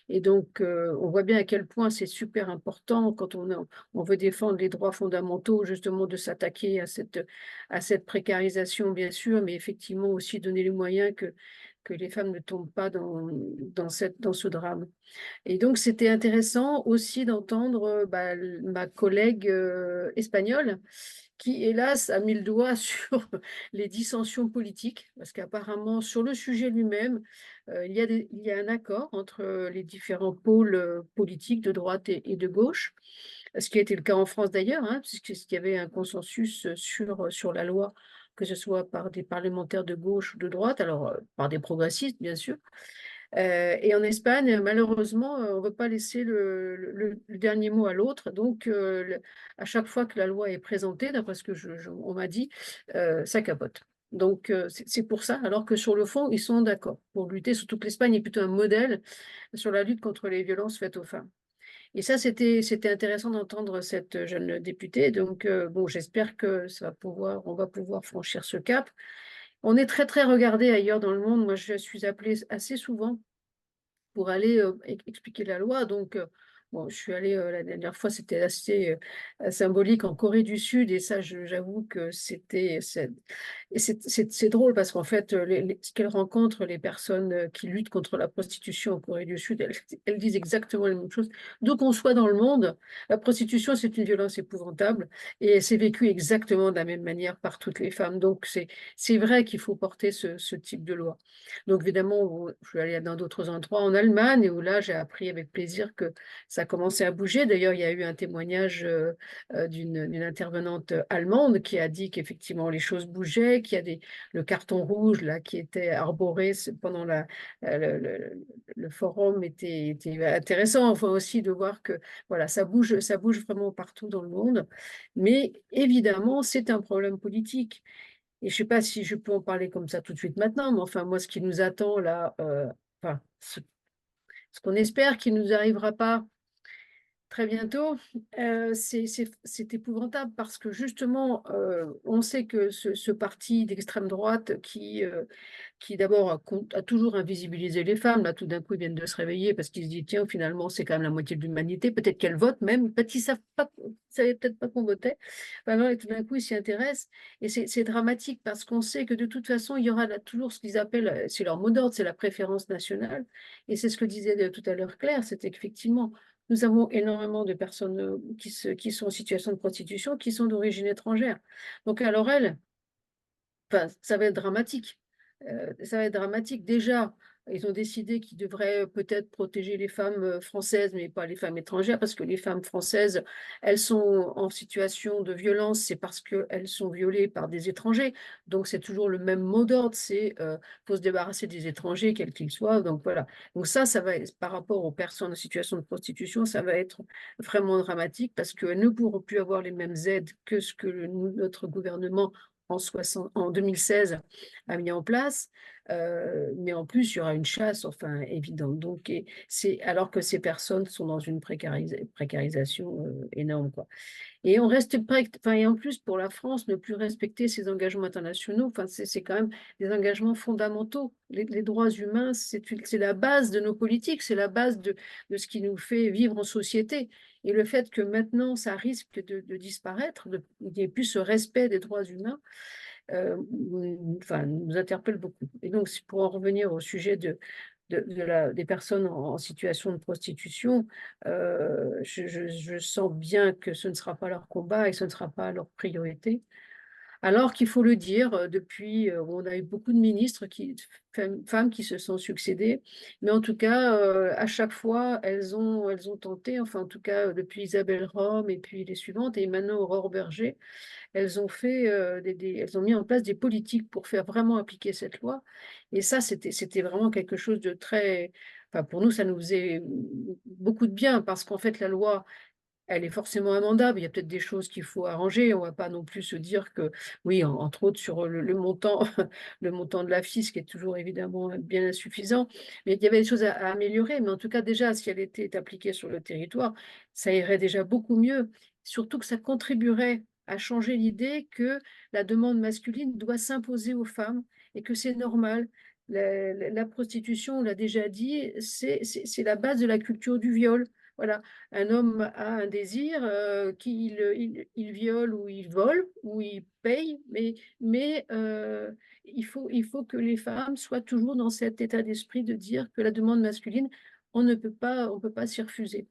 Et donc, on voit bien à quel point c'est super important quand on veut défendre les droits fondamentaux, justement, de s'attaquer à cette précarisation, bien sûr, mais effectivement aussi donner les moyens que les femmes ne tombent pas dans ce drame. Et donc, c'était intéressant aussi d'entendre ma collègue espagnole qui, hélas, a mis le doigt sur les dissensions politiques, parce qu'apparemment, sur le sujet lui-même, il y a un accord entre les différents pôles politiques de droite et de gauche, ce qui a été le cas en France d'ailleurs, hein, puisqu'il y avait un consensus sur la loi, que ce soit par des parlementaires de gauche ou de droite, alors par des progressistes, bien sûr. Et en Espagne, malheureusement, on ne veut pas laisser le dernier mot à l'autre. Donc, à chaque fois que la loi est présentée, d'après ce que on m'a dit, ça capote. Donc, c'est pour ça, alors que sur le fond, ils sont d'accord pour lutter, surtout que l'Espagne est plutôt un modèle sur la lutte contre les violences faites aux femmes. Et ça, c'était intéressant d'entendre cette jeune députée. Donc, bon, j'espère que on va pouvoir franchir ce cap. On est très, très regardé ailleurs dans le monde. Moi, je suis appelée assez souvent pour aller expliquer la loi. Donc, bon, je suis allée la dernière fois, c'était assez symbolique en Corée du Sud. Et ça, j'avoue que c'est drôle parce qu'en fait, ce qu'elles rencontrent, les personnes qui luttent contre la prostitution en Corée du Sud, elles disent exactement la même chose. D'où qu'on soit dans le monde, la prostitution, c'est une violence épouvantable et c'est vécu exactement de la même manière par toutes les femmes. Donc, c'est vrai qu'il faut porter ce type de loi. Donc, évidemment, je suis allée dans d'autres endroits en Allemagne où là, j'ai appris avec plaisir que ça commençait à bouger. D'ailleurs, il y a eu un témoignage d'une intervenante allemande qui a dit qu'effectivement, les choses bougeaient, qu'il y a le carton rouge là, qui était arboré pendant le forum était intéressant. Enfin, aussi de voir que voilà, ça bouge vraiment partout dans le monde. Mais évidemment, c'est un problème politique. Et je ne sais pas si je peux en parler comme ça tout de suite maintenant, mais enfin, moi, ce qui nous attend là, enfin, ce qu'on espère qu'il ne nous arrivera pas très bientôt, c'est épouvantable parce que justement, on sait que ce parti d'extrême droite qui d'abord a toujours invisibilisé les femmes, là tout d'un coup ils viennent de se réveiller parce qu'ils se disent tiens finalement c'est quand même la moitié de l'humanité, peut-être qu'elles votent même, peut-être qu'ils savaient peut-être pas qu'on votait, alors, et tout d'un coup ils s'y intéressent et c'est dramatique parce qu'on sait que de toute façon il y aura là, toujours ce qu'ils appellent, c'est leur mot d'ordre, c'est la préférence nationale et c'est ce que disait tout à l'heure Claire, c'était qu'effectivement nous avons énormément de personnes qui sont en situation de prostitution qui sont d'origine étrangère. Donc alors elles, enfin, ça va être dramatique. Ça va être dramatique. Déjà, ils ont décidé qu'ils devraient peut-être protéger les femmes françaises, mais pas les femmes étrangères, parce que les femmes françaises, elles sont en situation de violence, c'est parce qu'elles sont violées par des étrangers. Donc, c'est toujours le même mot d'ordre, c'est faut se débarrasser des étrangers, quels qu'ils soient. Donc, voilà. Donc, ça va être, par rapport aux personnes en situation de prostitution, ça va être vraiment dramatique, parce qu'elles ne pourront plus avoir les mêmes aides que ce que notre gouvernement en 2016 a mis en place, mais en plus il y aura une chasse enfin évidente. Donc alors que ces personnes sont dans une précarisation énorme quoi. Et on reste et en plus pour la France ne plus respecter ses engagements internationaux, enfin c'est quand même des engagements fondamentaux. Les droits humains c'est la base de nos politiques, c'est la base de ce qui nous fait vivre en société. Et le fait que maintenant ça risque de disparaître, il n'y ait plus ce respect des droits humains, enfin, nous interpelle beaucoup. Et donc, pour en revenir au sujet des personnes en situation de prostitution, je sens bien que ce ne sera pas leur combat et ce ne sera pas leur priorité. Alors qu'il faut le dire, depuis, on a eu beaucoup de ministres, femmes qui se sont succédées, mais en tout cas, à chaque fois, elles ont tenté, enfin en tout cas depuis Isabelle Rome et puis les suivantes, et maintenant Aurore Berger, elles ont fait, elles ont mis en place des politiques pour faire vraiment appliquer cette loi. Et ça, c'était vraiment quelque chose de très, enfin pour nous, ça nous faisait beaucoup de bien parce qu'en fait, la loi, elle est forcément amendable. Il y a peut-être des choses qu'il faut arranger. On ne va pas non plus se dire que, oui, entre autres sur le montant, le montant de la FIS, qui est toujours évidemment bien insuffisant, mais il y avait des choses à améliorer. Mais en tout cas, déjà, si elle était appliquée sur le territoire, ça irait déjà beaucoup mieux. Surtout que ça contribuerait à changer l'idée que la demande masculine doit s'imposer aux femmes et que c'est normal. La prostitution, on l'a déjà dit, c'est la base de la culture du viol. Voilà, un homme a un désir, qu'il viole ou il vole ou il paye, mais il faut que les femmes soient toujours dans cet état d'esprit de dire que la demande masculine, on peut pas s'y refuser.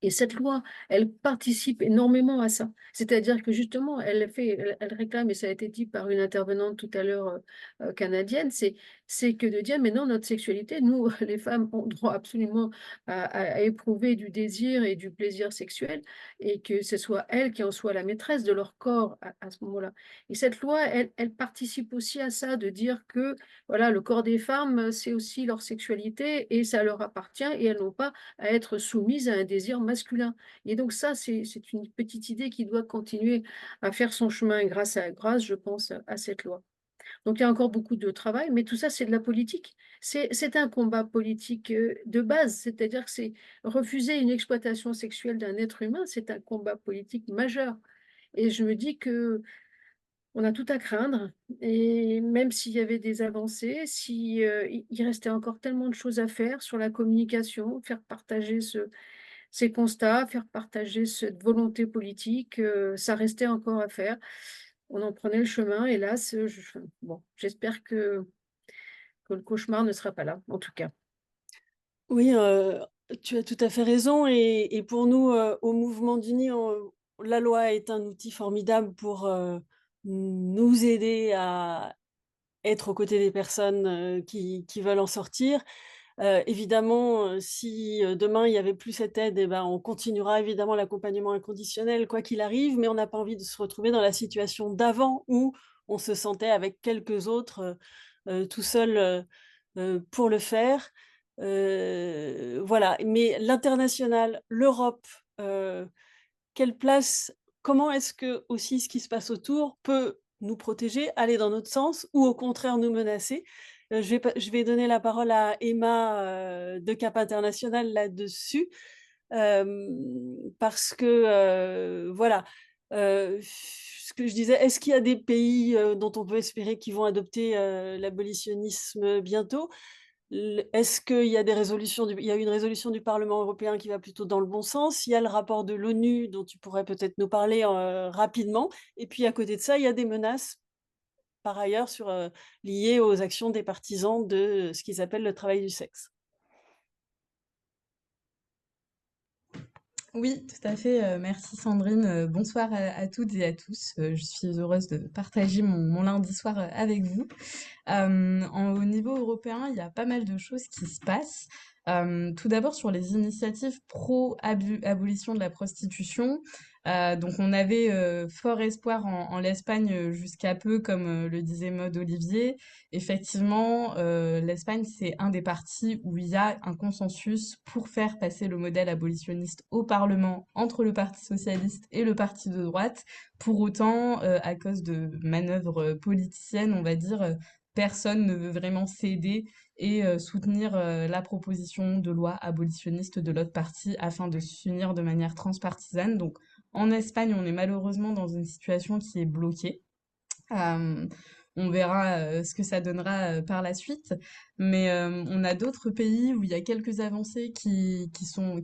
Et cette loi, elle participe énormément à ça. C'est-à-dire que justement, elle réclame, et ça a été dit par une intervenante tout à l'heure canadienne, c'est que de dire, mais non, notre sexualité, nous, les femmes, ont droit absolument à éprouver du désir et du plaisir sexuel, et que ce soit elles qui en soient la maîtresse de leur corps à ce moment-là. Et cette loi, elle participe aussi à ça, de dire que voilà, le corps des femmes, c'est aussi leur sexualité, et ça leur appartient, et elles n'ont pas à être soumise à un désir masculin. Et donc ça, c'est une petite idée qui doit continuer à faire son chemin grâce, je pense, à cette loi. Donc il y a encore beaucoup de travail, mais tout ça, c'est de la politique. C'est un combat politique de base, c'est-à-dire que c'est refuser une exploitation sexuelle d'un être humain, c'est un combat politique majeur. Et je me dis que on a tout à craindre, et même s'il y avait des avancées, si, il restait encore tellement de choses à faire sur la communication, faire partager ces constats, faire partager cette volonté politique, ça restait encore à faire. On en prenait le chemin, hélas, bon, j'espère que le cauchemar ne sera pas là, en tout cas. Oui, tu as tout à fait raison et pour nous, au Mouvement d'Unis, la loi est un outil formidable pour, nous aider à être aux côtés des personnes, qui veulent en sortir. Évidemment, si, demain il y avait plus cette aide, et ben, on continuera évidemment l'accompagnement inconditionnel quoi qu'il arrive, mais on n'a pas envie de se retrouver dans la situation d'avant où on se sentait avec quelques autres, tout seul, pour le faire. Voilà, mais l'international, l'Europe, heu, quelle place comment est-ce que aussi ce qui se passe autour peut nous protéger, aller dans notre sens ou au contraire nous menacer? Je vais donner la parole à Emma, de Cap International là-dessus, parce que, voilà, ce que je disais, est-ce qu'il y a des pays, dont on peut espérer qu'ils vont adopter, l'abolitionnisme bientôt? Est-ce qu'il y a des résolutions il y a une résolution du Parlement européen qui va plutôt dans le bon sens? Il y a le rapport de l'ONU dont tu pourrais peut-être nous parler, rapidement et puis à côté de ça, il y a des menaces par ailleurs liées aux actions des partisans de ce qu'ils appellent le travail du sexe. Oui, tout à fait. Merci Sandrine. Bonsoir à toutes et à tous. Je suis heureuse de partager mon lundi soir avec vous. Au niveau européen, il y a pas mal de choses qui se passent. Tout d'abord sur les initiatives pro-abolition de la prostitution. Donc on avait fort espoir en l'Espagne jusqu'à peu, comme le disait Maud Olivier. Effectivement, l'Espagne, c'est un des partis où il y a un consensus pour faire passer le modèle abolitionniste au Parlement entre le Parti socialiste et le parti de droite. Pour autant, à cause de manœuvres politiciennes, on va dire, personne ne veut vraiment céder et soutenir la proposition de loi abolitionniste de l'autre parti afin de s'unir de manière transpartisane. Donc en Espagne, on est malheureusement dans une situation qui est bloquée. On verra ce que ça donnera par la suite, mais on a d'autres pays où il y a quelques avancées qui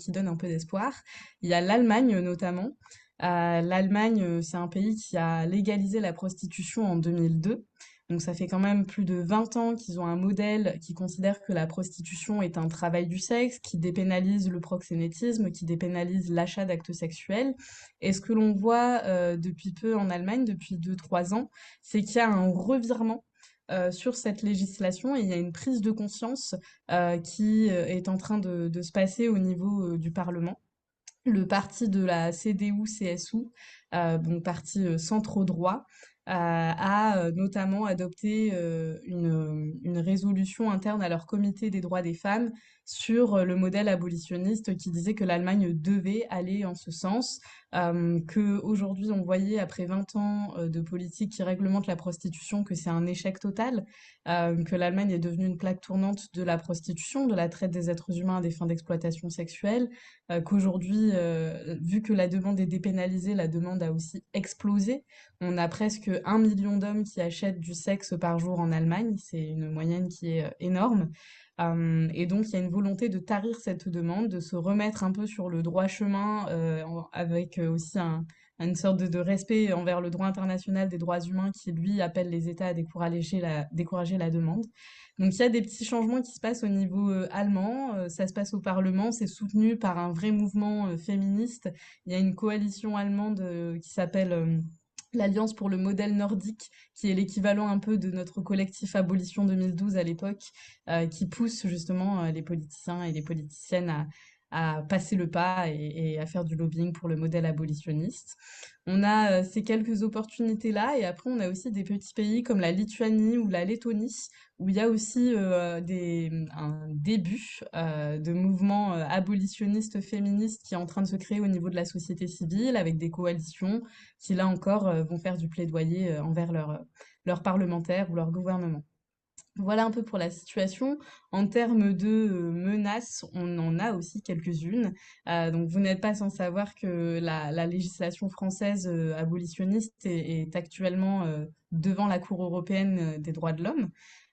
donnent un peu d'espoir. Il y a l'Allemagne notamment. L'Allemagne, c'est un pays qui a légalisé la prostitution en 2002. Donc ça fait quand même plus de 20 ans qu'ils ont un modèle qui considère que la prostitution est un travail du sexe, qui dépénalise le proxénétisme, qui dépénalise l'achat d'actes sexuels. Et ce que l'on voit depuis peu en Allemagne, depuis 2-3 ans, c'est qu'il y a un revirement sur cette législation et il y a une prise de conscience qui est en train de se passer au niveau du Parlement. Le parti de la CDU-CSU, donc parti centre-droit, a notamment adopté une résolution interne à leur comité des droits des femmes sur le modèle abolitionniste qui disait que l'Allemagne devait aller en ce sens, qu'aujourd'hui on voyait après 20 ans de politique qui réglemente la prostitution que c'est un échec total, que l'Allemagne est devenue une plaque tournante de la prostitution, de la traite des êtres humains à des fins d'exploitation sexuelle, qu'aujourd'hui, vu que la demande est dépénalisée, la demande a aussi explosé. On a presque 1 million d'hommes qui achètent du sexe par jour en Allemagne, c'est une moyenne qui est énorme. Et donc il y a une volonté de tarir cette demande, de se remettre un peu sur le droit chemin, avec aussi une sorte de respect envers le droit international des droits humains qui, lui, appelle les États à décourager la demande. Donc il y a des petits changements qui se passent au niveau allemand, ça se passe au Parlement, c'est soutenu par un vrai mouvement féministe. Il y a une coalition allemande qui s'appelle l'Alliance pour le modèle nordique, qui est l'équivalent un peu de notre collectif Abolition 2012 à l'époque, qui pousse justement les politiciens et les politiciennes à passer le pas et à faire du lobbying pour le modèle abolitionniste. On a ces quelques opportunités-là, et après on a aussi des petits pays comme la Lituanie ou la Lettonie, où il y a aussi un début de mouvement abolitionniste féministe qui est en train de se créer au niveau de la société civile, avec des coalitions qui, là encore, vont faire du plaidoyer envers leurs parlementaires ou leur gouvernement. Voilà un peu pour la situation. En termes de menaces, on en a aussi quelques-unes. Donc vous n'êtes pas sans savoir que la législation française abolitionniste est actuellement devant la Cour européenne des droits de l'homme.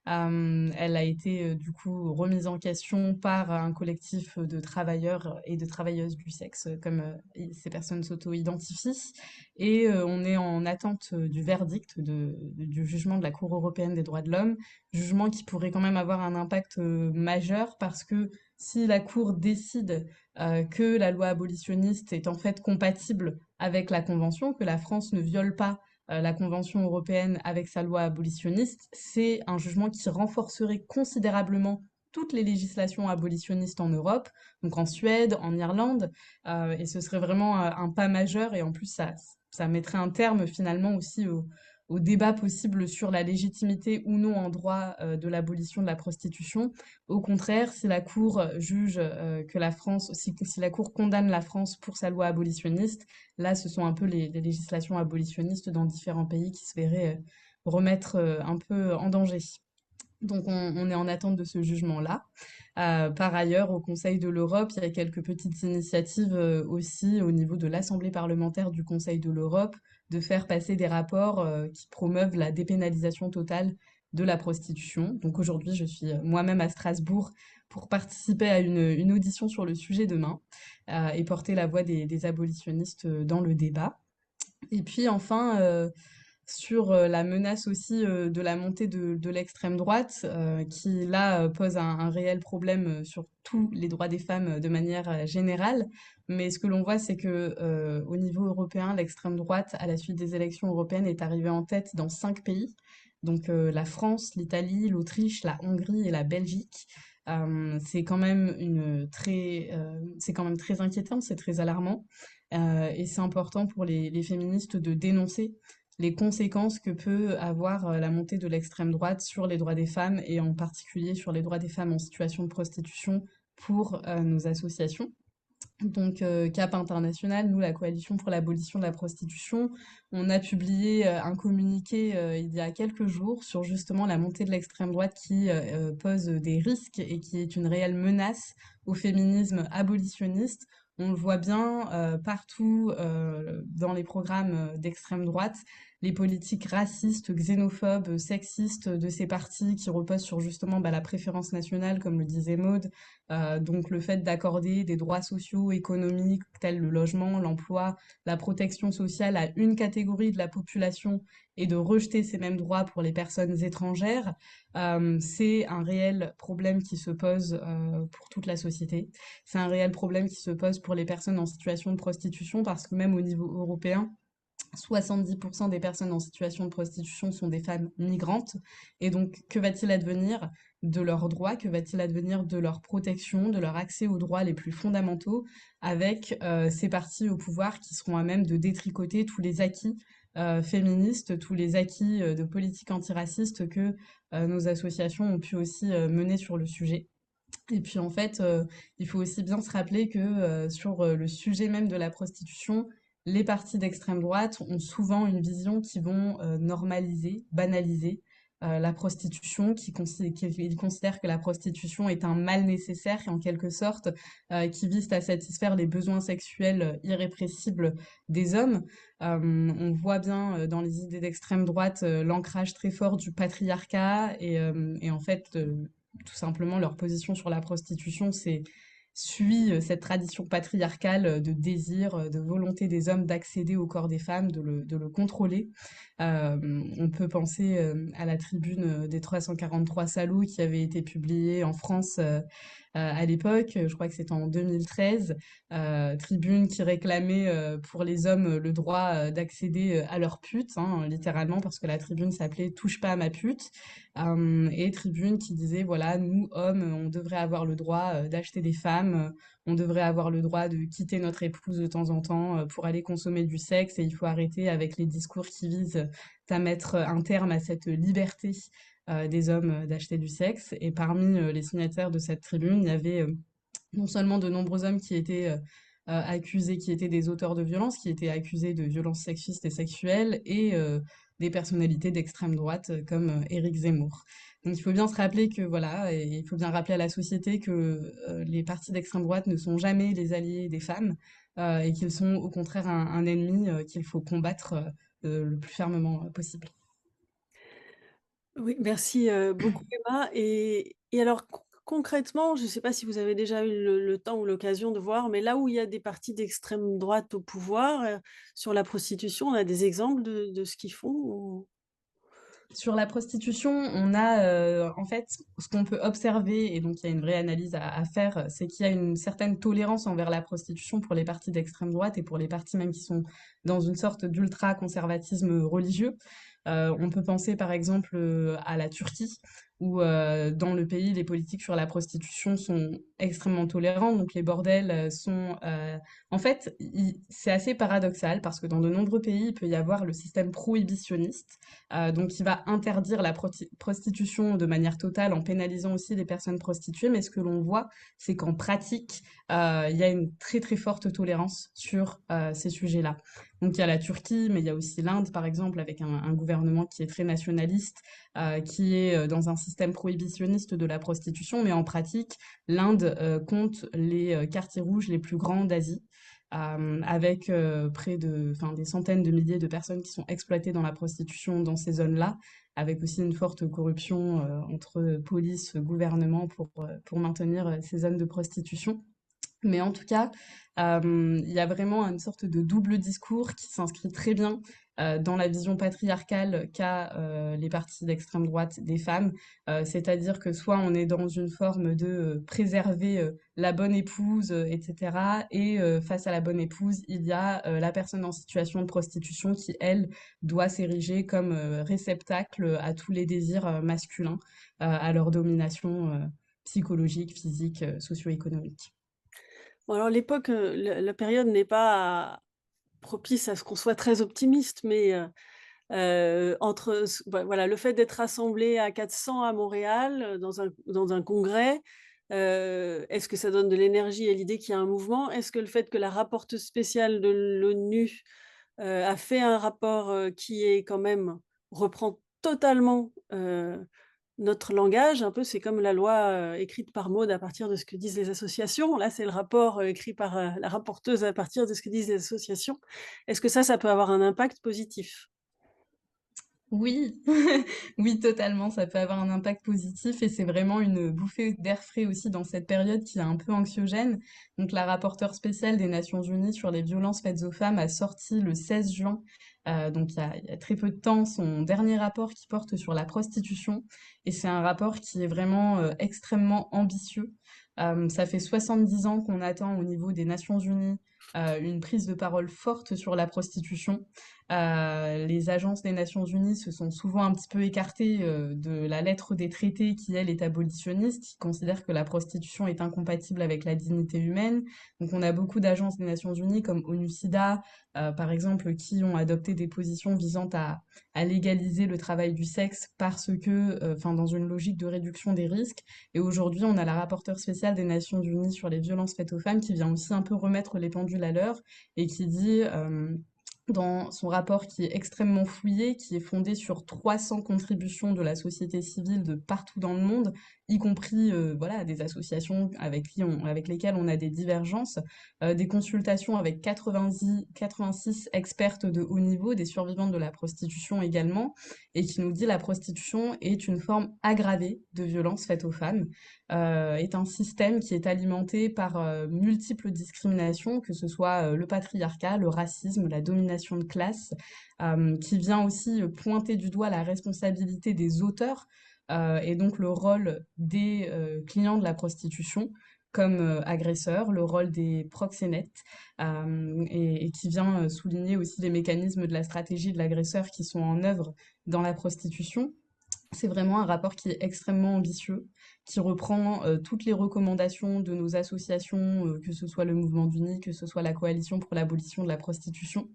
Elle a été du coup remise en question par un collectif de travailleurs et de travailleuses du sexe, comme ces personnes s'auto-identifient. Et on est en attente du verdict du jugement de la Cour européenne des droits de l'homme, jugement qui pourrait quand même avoir un impact majeur, parce que si la Cour décide que la loi abolitionniste est en fait compatible avec la Convention, que la France ne viole pas la Convention européenne avec sa loi abolitionniste, c'est un jugement qui renforcerait considérablement toutes les législations abolitionnistes en Europe, donc en Suède, en Irlande, et ce serait vraiment un pas majeur, et en plus ça mettrait un terme finalement aussi au débat possible sur la légitimité ou non en droit de l'abolition de la prostitution. Au contraire, si la Cour juge que la France, si la Cour condamne la France pour sa loi abolitionniste, là ce sont un peu les législations abolitionnistes dans différents pays qui se verraient remettre un peu en danger. Donc on est en attente de ce jugement-là. Par ailleurs, au Conseil de l'Europe, il y a quelques petites initiatives aussi au niveau de l'Assemblée parlementaire du Conseil de l'Europe, de faire passer des rapports qui promeuvent la dépénalisation totale de la prostitution. Donc aujourd'hui, je suis moi-même à Strasbourg pour participer à une audition sur le sujet demain et porter la voix des abolitionnistes dans le débat. Et puis enfin, sur la menace aussi de la montée de l'extrême droite, qui là pose un réel problème sur tous les droits des femmes de manière générale. Mais ce que l'on voit, c'est que au niveau européen, l'extrême droite, à la suite des élections européennes, est arrivée en tête dans 5 pays. Donc la France, l'Italie, l'Autriche, la Hongrie et la Belgique. C'est quand même c'est quand même très inquiétant, c'est très alarmant. Et c'est important pour les féministes de dénoncer les conséquences que peut avoir la montée de l'extrême droite sur les droits des femmes, et en particulier sur les droits des femmes en situation de prostitution pour nos associations. Donc, Cap International, nous, la Coalition pour l'abolition de la prostitution, on a publié un communiqué il y a quelques jours sur justement la montée de l'extrême droite qui pose des risques et qui est une réelle menace au féminisme abolitionniste. On le voit bien partout dans les programmes d'extrême droite. les politiques racistes, xénophobes, sexistes de ces partis qui reposent sur justement la préférence nationale, comme le disait Maud, donc le fait d'accorder des droits sociaux, économiques, tels le logement, l'emploi, la protection sociale à une catégorie de la population et de rejeter ces mêmes droits pour les personnes étrangères, c'est un réel problème qui se pose pour toute la société. C'est un réel problème qui se pose pour les personnes en situation de prostitution parce que même au niveau européen, 70% des personnes en situation de prostitution sont des femmes migrantes. Et donc, que va-t-il advenir de leurs droits? Que va-t-il advenir de leur protection, de leur accès aux droits les plus fondamentaux avec ces partis au pouvoir qui seront à même de détricoter tous les acquis féministes, tous les acquis de politique antiraciste que nos associations ont pu aussi mener sur le sujet. Et puis en fait, il faut aussi bien se rappeler que sur le sujet même de la prostitution, les partis d'extrême droite ont souvent une vision qui vont normaliser, banaliser la prostitution, qui ils considèrent que la prostitution est un mal nécessaire et en quelque sorte qui vise à satisfaire les besoins sexuels irrépressibles des hommes. On voit bien dans les idées d'extrême droite l'ancrage très fort du patriarcat et en fait tout simplement leur position sur la prostitution suit cette tradition patriarcale de désir, de volonté des hommes d'accéder au corps des femmes, de le contrôler. On peut penser à la tribune des 343 salauds qui avait été publiée en France à l'époque, je crois que c'était en 2013, tribune qui réclamait pour les hommes le droit d'accéder à leur pute, hein, littéralement, parce que la tribune s'appelait « Touche pas à ma pute », et tribune qui disait, voilà, nous, hommes, on devrait avoir le droit d'acheter des femmes, on devrait avoir le droit de quitter notre épouse de temps en temps pour aller consommer du sexe, et il faut arrêter avec les discours qui visent à mettre un terme à cette liberté des hommes d'acheter du sexe. Et parmi les signataires de cette tribune, il y avait non seulement de nombreux hommes qui étaient accusés, qui étaient des auteurs de violences, qui étaient accusés de violences sexistes et sexuelles, et des personnalités d'extrême droite comme Éric Zemmour. Donc il faut bien se rappeler que voilà, et il faut bien rappeler à la société que les partis d'extrême droite ne sont jamais les alliés des femmes et qu'ils sont au contraire un ennemi qu'il faut combattre le plus fermement possible. Oui, merci beaucoup Emma. Et alors concrètement, je ne sais pas si vous avez déjà eu le temps ou l'occasion de voir, mais là où il y a des partis d'extrême droite au pouvoir sur la prostitution, on a des exemples de ce qu'ils font ou... Sur la prostitution, on a en fait ce qu'on peut observer, et donc il y a une vraie analyse à faire, c'est qu'il y a une certaine tolérance envers la prostitution pour les partis d'extrême droite et pour les partis même qui sont dans une sorte d'ultra-conservatisme religieux. On peut penser par exemple à la Turquie, où dans le pays, les politiques sur la prostitution sont extrêmement tolérantes. Donc les bordels sont... En fait, c'est assez paradoxal parce que dans de nombreux pays, il peut y avoir le système prohibitionniste, donc qui va interdire la prostitution de manière totale en pénalisant aussi les personnes prostituées. Mais ce que l'on voit, c'est qu'en pratique, il y a une très très forte tolérance sur ces sujets-là. Donc il y a la Turquie, mais il y a aussi l'Inde, par exemple, avec un gouvernement qui est très nationaliste, qui est dans un système prohibitionniste de la prostitution, mais en pratique, l'Inde compte les quartiers rouges les plus grands d'Asie, avec près de, des centaines de milliers de personnes qui sont exploitées dans la prostitution dans ces zones-là, avec aussi une forte corruption entre police, gouvernement pour maintenir ces zones de prostitution. Mais en tout cas, il y a vraiment une sorte de double discours qui s'inscrit très bien dans la vision patriarcale qu'a les partis d'extrême droite des femmes. C'est-à-dire que soit on est dans une forme de préserver la bonne épouse, etc. Et face à la bonne épouse, il y a la personne en situation de prostitution qui, elle, doit s'ériger comme réceptacle à tous les désirs masculins, à leur domination psychologique, physique, socio-économique. Bon, alors l'époque, la période n'est pas propice à ce qu'on soit très optimiste, mais entre voilà, le fait d'être rassemblé à 400 à Montréal dans un congrès, est-ce que ça donne de l'énergie et l'idée qu'il y a un mouvement? Est-ce que le fait que la rapporteuse spéciale de l'ONU a fait un rapport qui est quand même reprend totalement notre langage, un peu, c'est comme la loi écrite par Maud à partir de ce que disent les associations. Là, c'est le rapport écrit par la rapporteuse à partir de ce que disent les associations. Est-ce que ça peut avoir un impact positif? Oui, oui, totalement, ça peut avoir un impact positif et c'est vraiment une bouffée d'air frais aussi dans cette période qui est un peu anxiogène. Donc la rapporteure spéciale des Nations Unies sur les violences faites aux femmes a sorti le 16 juin, donc il y a très peu de temps, son dernier rapport qui porte sur la prostitution et c'est un rapport qui est vraiment extrêmement ambitieux. Ça fait 70 ans qu'on attend au niveau des Nations Unies une prise de parole forte sur la prostitution. Les agences des Nations Unies se sont souvent un petit peu écartées de la lettre des traités qui, elle, est abolitionniste, qui considère que la prostitution est incompatible avec la dignité humaine. Donc on a beaucoup d'agences des Nations Unies comme ONU-SIDA, par exemple, qui ont adopté des positions visant à légaliser le travail du sexe parce que, enfin, dans une logique de réduction des risques. Et aujourd'hui, on a la rapporteure spéciale des Nations Unies sur les violences faites aux femmes qui vient aussi un peu remettre les pendules à l'heure et qui dit dans son rapport qui est extrêmement fouillé, qui est fondé sur 300 contributions de la société civile de partout dans le monde, y compris voilà, des associations avec lesquelles on a des divergences, des consultations avec 86 expertes de haut niveau, des survivantes de la prostitution également, et qui nous dit la prostitution est une forme aggravée de violence faite aux femmes, est un système qui est alimenté par multiples discriminations, que ce soit le patriarcat, le racisme, la domination de classe, qui vient aussi pointer du doigt la responsabilité des auteurs et donc le rôle des clients de la prostitution comme agresseurs, le rôle des proxénètes, et qui vient souligner aussi les mécanismes de la stratégie de l'agresseur qui sont en œuvre dans la prostitution. C'est vraiment un rapport qui est extrêmement ambitieux, qui reprend toutes les recommandations de nos associations, que ce soit le Mouvement du Nid, que ce soit la Coalition pour l'abolition de la prostitution,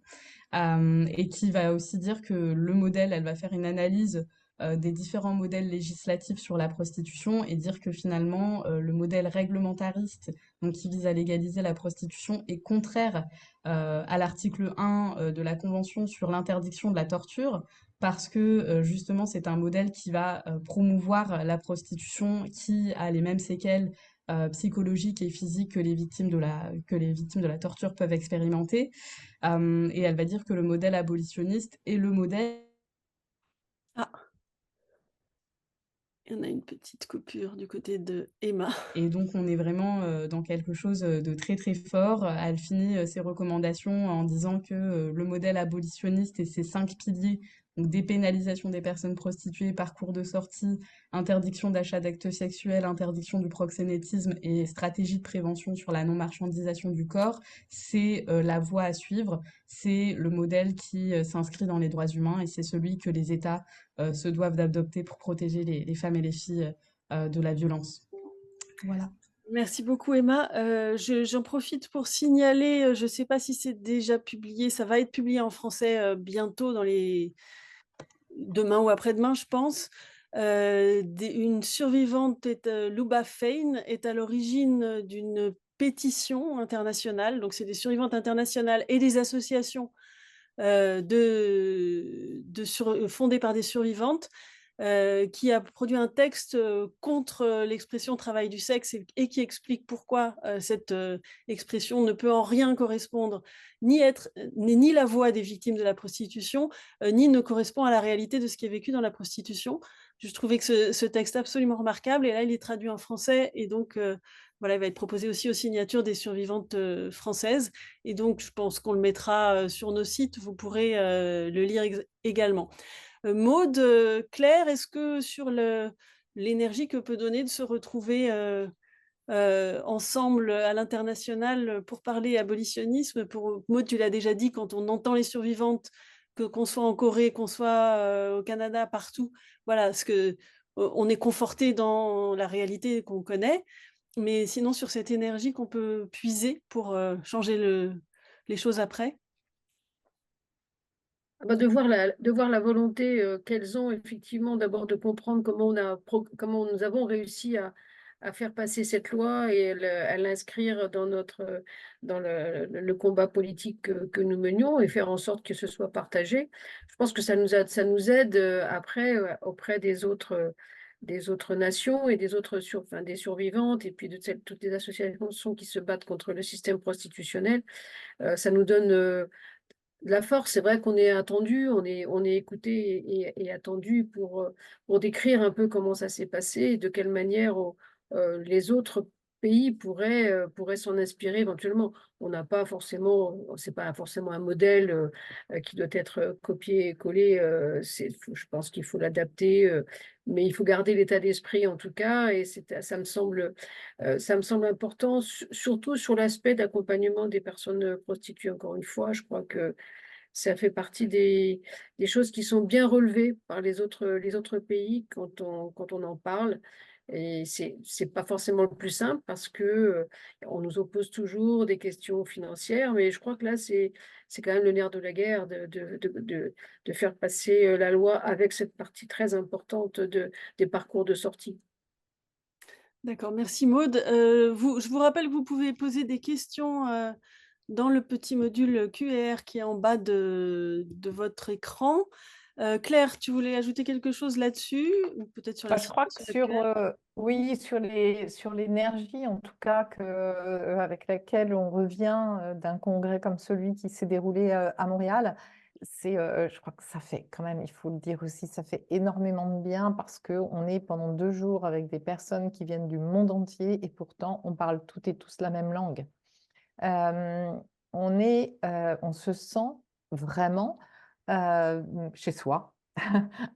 et qui va aussi dire que le modèle, elle va faire une analyse des différents modèles législatifs sur la prostitution et dire que finalement le modèle réglementariste, donc qui vise à légaliser la prostitution, est contraire à l'article 1 de la Convention sur l'interdiction de la torture, parce que justement c'est un modèle qui va promouvoir la prostitution qui a les mêmes séquelles psychologiques et physiques que les victimes de la torture peuvent expérimenter. Et elle va dire que le modèle abolitionniste est le modèle... Ah, il y en a une petite coupure du côté de Emma. Et donc, on est vraiment dans quelque chose de très très fort. Elle finit ses recommandations en disant que le modèle abolitionniste et ses 5 piliers, donc dépénalisation des personnes prostituées, parcours de sortie, interdiction d'achat d'actes sexuels, interdiction du proxénétisme et stratégie de prévention sur la non-marchandisation du corps, c'est la voie à suivre. C'est le modèle qui s'inscrit dans les droits humains et c'est celui que les États se doivent d'adopter pour protéger les femmes et les filles de la violence. Voilà. Merci beaucoup Emma. J'en profite pour signaler, je ne sais pas si c'est déjà publié, ça va être publié en français bientôt, demain ou après-demain, je pense. Une survivante, Luba Fein, est à l'origine d'une pétition internationale. Donc, c'est des survivantes internationales et des associations fondées par des survivantes qui a produit un texte contre l'expression travail du sexe et qui explique pourquoi cette expression ne peut en rien correspondre, ni la voix des victimes de la prostitution, ni ne correspond à la réalité de ce qui est vécu dans la prostitution. Je trouvais que ce texte absolument remarquable, et là il est traduit en français, et donc voilà, il va être proposé aussi aux signatures des survivantes françaises, et donc je pense qu'on le mettra sur nos sites, vous pourrez le lire également. Maude, Claire, est-ce que sur l'énergie que peut donner de se retrouver ensemble à l'international pour parler abolitionnisme, Maude, tu l'as déjà dit, quand on entend les survivantes, qu'on soit en Corée, qu'on soit au Canada, partout, voilà, on est conforté dans la réalité qu'on connaît, mais sinon sur cette énergie qu'on peut puiser pour changer les choses après. De voir la volonté qu'elles ont effectivement d'abord de comprendre comment nous avons réussi à faire passer cette loi et à l'inscrire dans le combat politique que nous menions et faire en sorte que ce soit partagé. Je pense que ça nous aide après auprès des autres nations et des survivantes et puis de toutes les associations qui se battent contre le système prostitutionnel. Ça nous donne la force. C'est vrai qu'on est attendu, on est écouté et attendu pour décrire un peu comment ça s'est passé et de quelle manière les autres pays pourraient s'en inspirer éventuellement. On n'a pas forcément, c'est pas forcément un modèle qui doit être copié et collé. Je pense qu'il faut l'adapter, mais il faut garder l'état d'esprit en tout cas. Et ça me semble important, surtout sur l'aspect d'accompagnement des personnes prostituées. Encore une fois, je crois que ça fait partie des choses qui sont bien relevées par les autres pays quand on en parle. Et c'est pas forcément le plus simple parce que on nous oppose toujours des questions financières, mais je crois que là, c'est quand même le nerf de la guerre de faire passer la loi avec cette partie très importante des parcours de sortie. D'accord, merci Maude. Je vous rappelle que vous pouvez poser des questions dans le petit module QR qui est en bas de votre écran. Claire, tu voulais ajouter quelque chose là-dessus ou peut-être sur la Je crois que situation actuelle? oui, sur l'énergie, en tout cas, avec laquelle on revient d'un congrès comme celui qui s'est déroulé à Montréal, je crois que ça fait quand même, il faut le dire aussi, ça fait énormément de bien parce qu'on est pendant 2 jours avec des personnes qui viennent du monde entier et pourtant on parle toutes et tous la même langue. On se sent vraiment chez soi,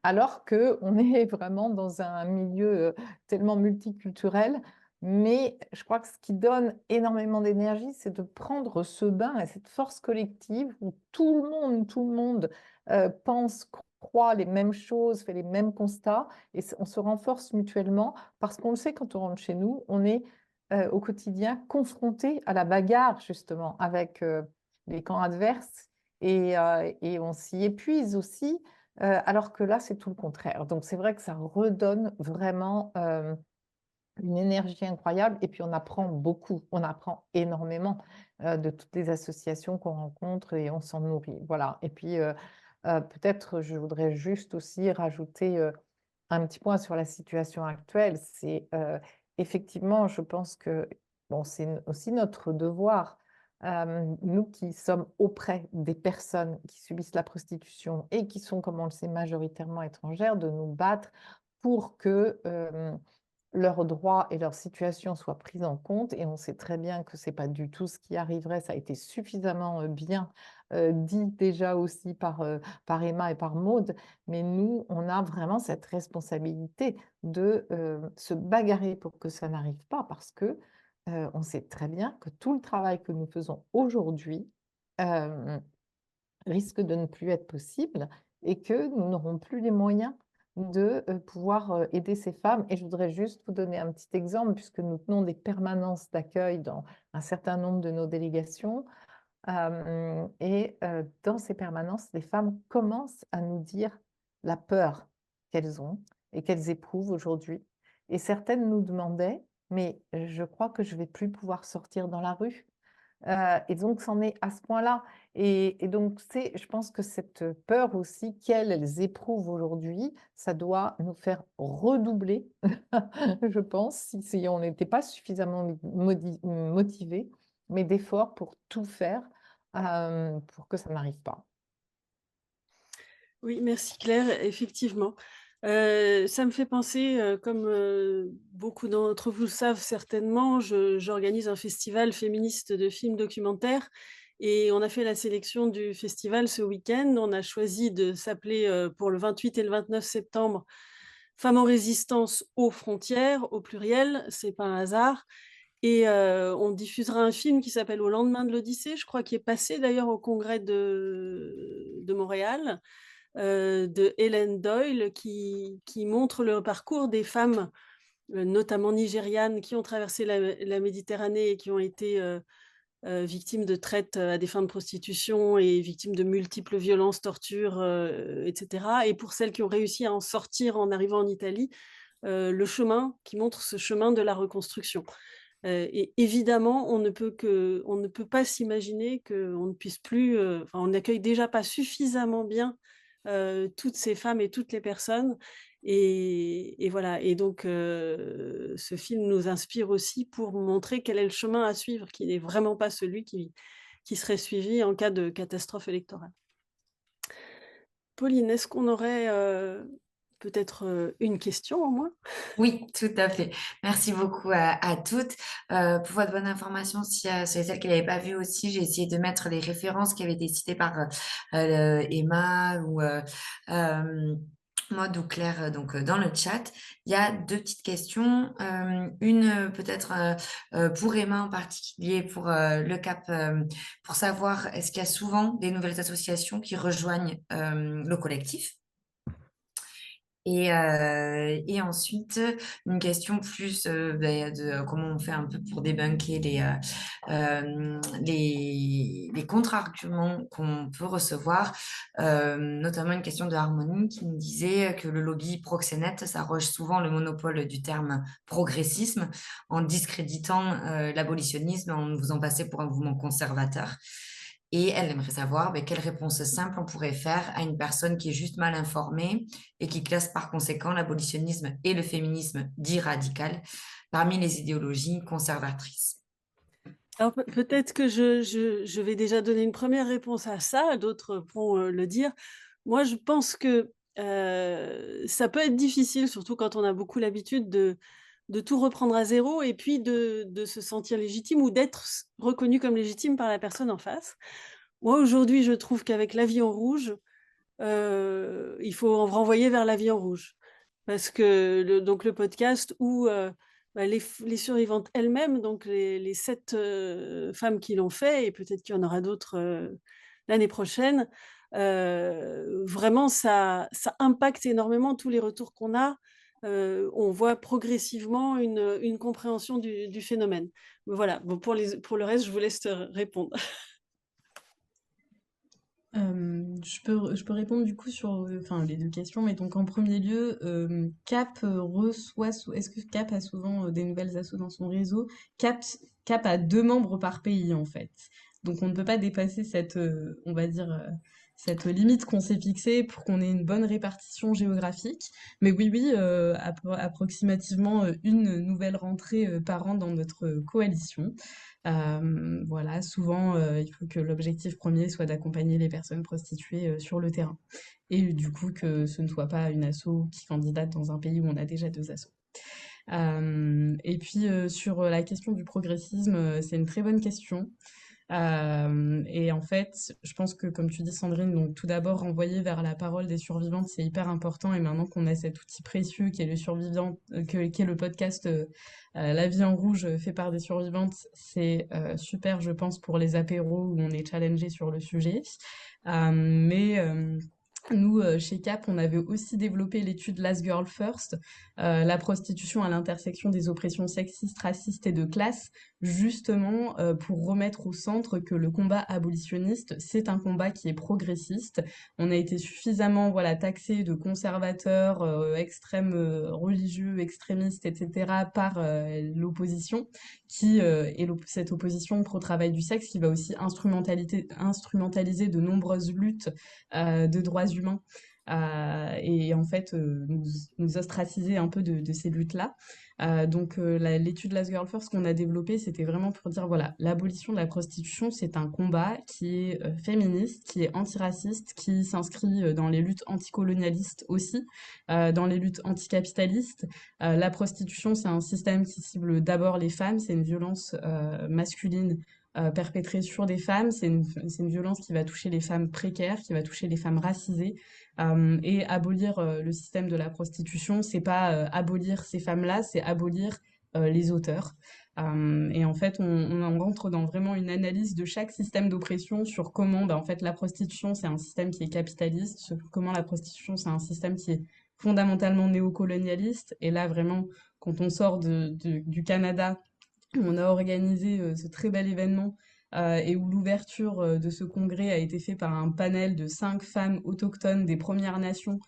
alors qu'on est vraiment dans un milieu tellement multiculturel. Mais je crois que ce qui donne énormément d'énergie, c'est de prendre ce bain et cette force collective où tout le monde pense, croit les mêmes choses, fait les mêmes constats, et on se renforce mutuellement parce qu'on le sait quand on rentre chez nous, on est au quotidien confronté à la bagarre justement avec les camps adverses et on s'y épuise aussi, alors que là, c'est tout le contraire. Donc, c'est vrai que ça redonne vraiment une énergie incroyable et puis on apprend beaucoup, on apprend énormément de toutes les associations qu'on rencontre et on s'en nourrit. Voilà. Et puis, peut-être, je voudrais juste aussi rajouter un petit point sur la situation actuelle. C'est effectivement, je pense que bon, c'est aussi notre devoir, nous qui sommes auprès des personnes qui subissent la prostitution et qui sont, comme on le sait, majoritairement étrangères, de nous battre pour que leurs droits et leur situation soient pris en compte. Et on sait très bien que ce n'est pas du tout ce qui arriverait. Ça a été suffisamment bien dit déjà aussi par Emma et par Maude. Mais nous, on a vraiment cette responsabilité de se bagarrer pour que ça n'arrive pas parce que on sait très bien que tout le travail que nous faisons aujourd'hui risque de ne plus être possible et que nous n'aurons plus les moyens de pouvoir aider ces femmes. Et je voudrais juste vous donner un petit exemple, puisque nous tenons des permanences d'accueil dans un certain nombre de nos délégations. Dans ces permanences, les femmes commencent à nous dire la peur qu'elles ont et qu'elles éprouvent aujourd'hui. Et certaines nous demandaient, mais je crois que je ne vais plus pouvoir sortir dans la rue. Et donc, c'en est à ce point-là. Et donc, je pense que cette peur aussi qu'elles éprouvent aujourd'hui, ça doit nous faire redoubler, je pense, si on n'était pas suffisamment motivés, mais d'efforts pour tout faire pour que ça n'arrive pas. Oui, merci Claire, effectivement. Ça me fait penser, comme beaucoup d'entre vous le savent certainement, j'organise un festival féministe de films documentaires et on a fait la sélection du festival ce week-end. On a choisi de s'appeler pour le 28 et le 29 septembre Femmes en résistance aux frontières, au pluriel, c'est pas un hasard. Et on diffusera un film qui s'appelle Au lendemain de l'Odyssée, je crois, qui est passé d'ailleurs au congrès de Montréal, de Helen Doyle, qui montre le parcours des femmes, notamment nigérianes, qui ont traversé la Méditerranée et qui ont été victimes de traite à des fins de prostitution et victimes de multiples violences, tortures, etc. Et pour celles qui ont réussi à en sortir en arrivant en Italie, le chemin qui montre ce chemin de la reconstruction. Et évidemment, on ne peut pas s'imaginer qu'on ne puisse plus, on n'accueille déjà pas suffisamment bien toutes ces femmes et toutes les personnes. Et voilà. Et donc, ce film nous inspire aussi pour montrer quel est le chemin à suivre, qui n'est vraiment pas celui qui seraient suivis en cas de catastrophe électorale. Pauline, est-ce qu'on aurait peut-être une question au moins? Oui, tout à fait. Merci beaucoup à toutes. Pour votre bonne information, si sur celles qui n'avaient pas vu aussi, j'ai essayé de mettre les références qui avaient été citées par Emma ou Maud ou Claire dans le chat. Il y a 2 petites questions. Une peut-être pour Emma en particulier, pour le CAP, pour savoir est-ce qu'il y a souvent des nouvelles associations qui rejoignent le collectif? Et ensuite, une question plus de comment on fait un peu pour débunker les contre-arguments qu'on peut recevoir, notamment une question de Harmonie qui me disait que le lobby proxénète s'arroge souvent le monopole du terme progressisme en discréditant l'abolitionnisme, en nous faisant passer pour un mouvement conservateur. Et elle aimerait savoir quelle réponse simple on pourrait faire à une personne qui est juste mal informée et qui classe par conséquent l'abolitionnisme et le féminisme dit radical parmi les idéologies conservatrices. Alors peut-être que je vais déjà donner une première réponse à ça, d'autres pourront le dire. Moi, je pense que ça peut être difficile, surtout quand on a beaucoup l'habitude de tout reprendre à zéro et puis de se sentir légitime ou d'être reconnu comme légitime par la personne en face. Moi, aujourd'hui, je trouve qu'avec La Vie en rouge, il faut en renvoyer vers La Vie en rouge. Parce que le podcast où les survivantes elles-mêmes, donc les 7 femmes qui l'ont fait, et peut-être qu'il y en aura d'autres l'année prochaine, vraiment ça impacte énormément tous les retours qu'on a. On voit progressivement une compréhension du phénomène. Voilà, bon, pour le reste, je vous laisse répondre. Je peux répondre du coup sur les 2 questions, mais donc en premier lieu, est-ce que CAP a souvent des nouvelles assos dans son réseau? CAP a 2 membres par pays en fait. Donc on ne peut pas dépasser cette, on va dire, cette limite qu'on s'est fixée pour qu'on ait une bonne répartition géographique. Mais oui, approximativement une nouvelle rentrée par an dans notre coalition. Voilà, souvent, il faut que l'objectif premier soit d'accompagner les personnes prostituées sur le terrain. Et du coup, que ce ne soit pas une asso qui candidate dans un pays où on a déjà 2 assos. Et puis, sur la question du progressisme, c'est une très bonne question. Et en fait, je pense que, comme tu dis, Sandrine, donc tout d'abord, renvoyer vers la parole des survivantes, c'est hyper important. Et maintenant qu'on a cet outil précieux qui est qui est le podcast La Vie en rouge fait par des survivantes, c'est super, je pense, pour les apéros où on est challengé sur le sujet. Nous, chez CAP, on avait aussi développé l'étude Last Girl First, la prostitution à l'intersection des oppressions sexistes, racistes et de classe, justement pour remettre au centre que le combat abolitionniste, c'est un combat qui est progressiste. On a été suffisamment taxé de conservateurs, extrêmes religieux, extrémistes, etc. par l'opposition, cette opposition pro-travail du sexe qui va aussi instrumentaliser de nombreuses luttes de droits humains et en fait nous ostraciser un peu de ces luttes-là. Donc l'étude Last Girl First qu'on a développée, c'était vraiment pour dire voilà, l'abolition de la prostitution, c'est un combat qui est féministe, qui est antiraciste, qui s'inscrit dans les luttes anticolonialistes aussi, dans les luttes anticapitalistes. La prostitution, c'est un système qui cible d'abord les femmes, c'est une violence masculine perpétrée sur des femmes, c'est une violence qui va toucher les femmes précaires, qui va toucher les femmes racisées. Et abolir le système de la prostitution, c'est pas abolir ces femmes-là, c'est abolir les auteurs. Et en fait, on rentre dans vraiment une analyse de chaque système d'oppression sur comment, en fait, la prostitution, c'est un système qui est capitaliste, sur comment la prostitution, c'est un système qui est fondamentalement néocolonialiste. Et là, vraiment, quand on sort du Canada, on a organisé ce très bel événement et où l'ouverture de ce congrès a été fait par un panel de 5 femmes autochtones des Premières Nations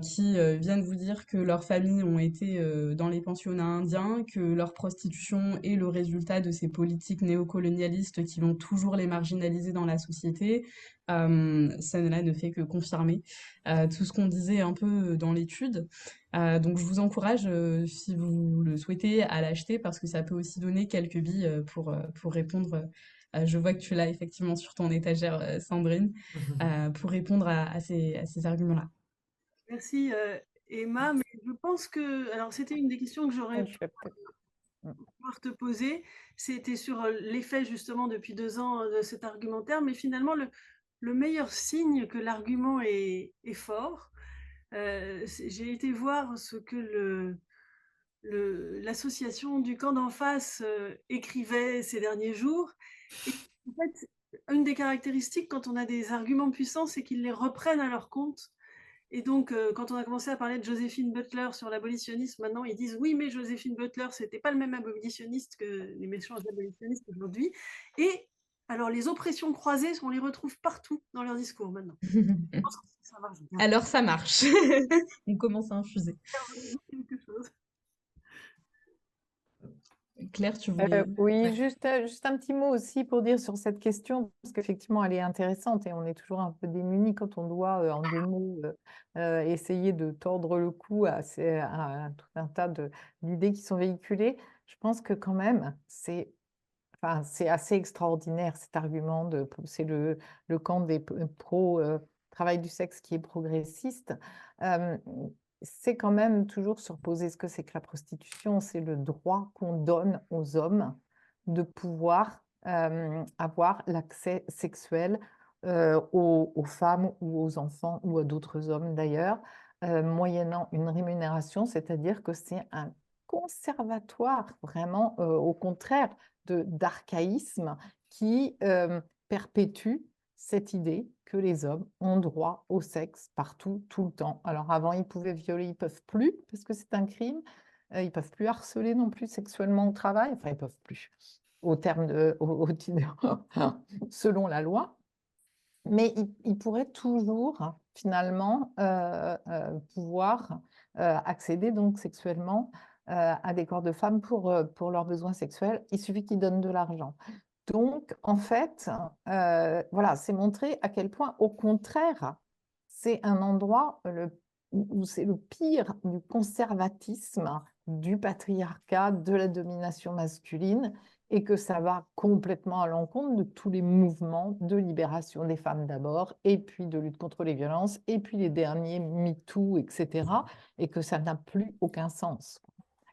qui viennent vous dire que leurs familles ont été dans les pensionnats indiens, que leur prostitution est le résultat de ces politiques néocolonialistes qui vont toujours les marginaliser dans la société. Ça ne fait que confirmer tout ce qu'on disait un peu dans l'étude. Donc je vous encourage, si vous le souhaitez, à l'acheter parce que ça peut aussi donner quelques billes pour répondre Je vois que tu l'as effectivement sur ton étagère, Sandrine, pour répondre à ces arguments-là. Merci Emma, mais je pense que, alors c'était une des questions que j'aurais Oui, je vais peut-être. pouvoir te poser, c'était sur l'effet justement depuis 2 ans de cet argumentaire, mais finalement le meilleur signe que l'argument est fort, j'ai été voir ce que l'association du camp d'en face écrivait ces derniers jours. Et en fait, une des caractéristiques quand on a des arguments puissants, c'est qu'ils les reprennent à leur compte. Et donc, quand on a commencé à parler de Joséphine Butler sur l'abolitionnisme, maintenant ils disent oui, mais Joséphine Butler, c'était pas le même abolitionniste que les méchants abolitionnistes aujourd'hui. Et alors, les oppressions croisées, on les retrouve partout dans leur discours maintenant. Je pense que ça marche bien. Alors ça marche. On commence à infuser. Quelque chose. Claire, tu voulais... Oui, juste un petit mot aussi pour dire sur cette question, parce qu'effectivement, elle est intéressante et on est toujours un peu démunis quand on doit, en 2 mots, essayer de tordre le cou à tout un tas d'idées qui sont véhiculées. Je pense que quand même, c'est assez extraordinaire cet argument c'est le camp des pro-travail du sexe qui est progressiste. C'est quand même toujours se reposer ce que c'est que la prostitution, c'est le droit qu'on donne aux hommes de pouvoir avoir l'accès sexuel aux femmes ou aux enfants ou à d'autres hommes d'ailleurs, moyennant une rémunération, c'est-à-dire que c'est un conservatoire vraiment au contraire d'archaïsme qui perpétue cette idée que les hommes ont droit au sexe partout, tout le temps. Alors avant, ils pouvaient violer, ils ne peuvent plus, parce que c'est un crime. Ils ne peuvent plus harceler non plus sexuellement au travail. Enfin, ils ne peuvent plus, selon la loi. Mais ils pourraient toujours, finalement, pouvoir accéder donc sexuellement à des corps de femmes pour leurs besoins sexuels. Il suffit qu'ils donnent de l'argent. Donc, en fait, voilà, c'est montrer à quel point, au contraire, c'est un endroit où c'est le pire du conservatisme, du patriarcat, de la domination masculine, et que ça va complètement à l'encontre de tous les mouvements de libération des femmes d'abord, et puis de lutte contre les violences, et puis les derniers MeToo, etc., et que ça n'a plus aucun sens.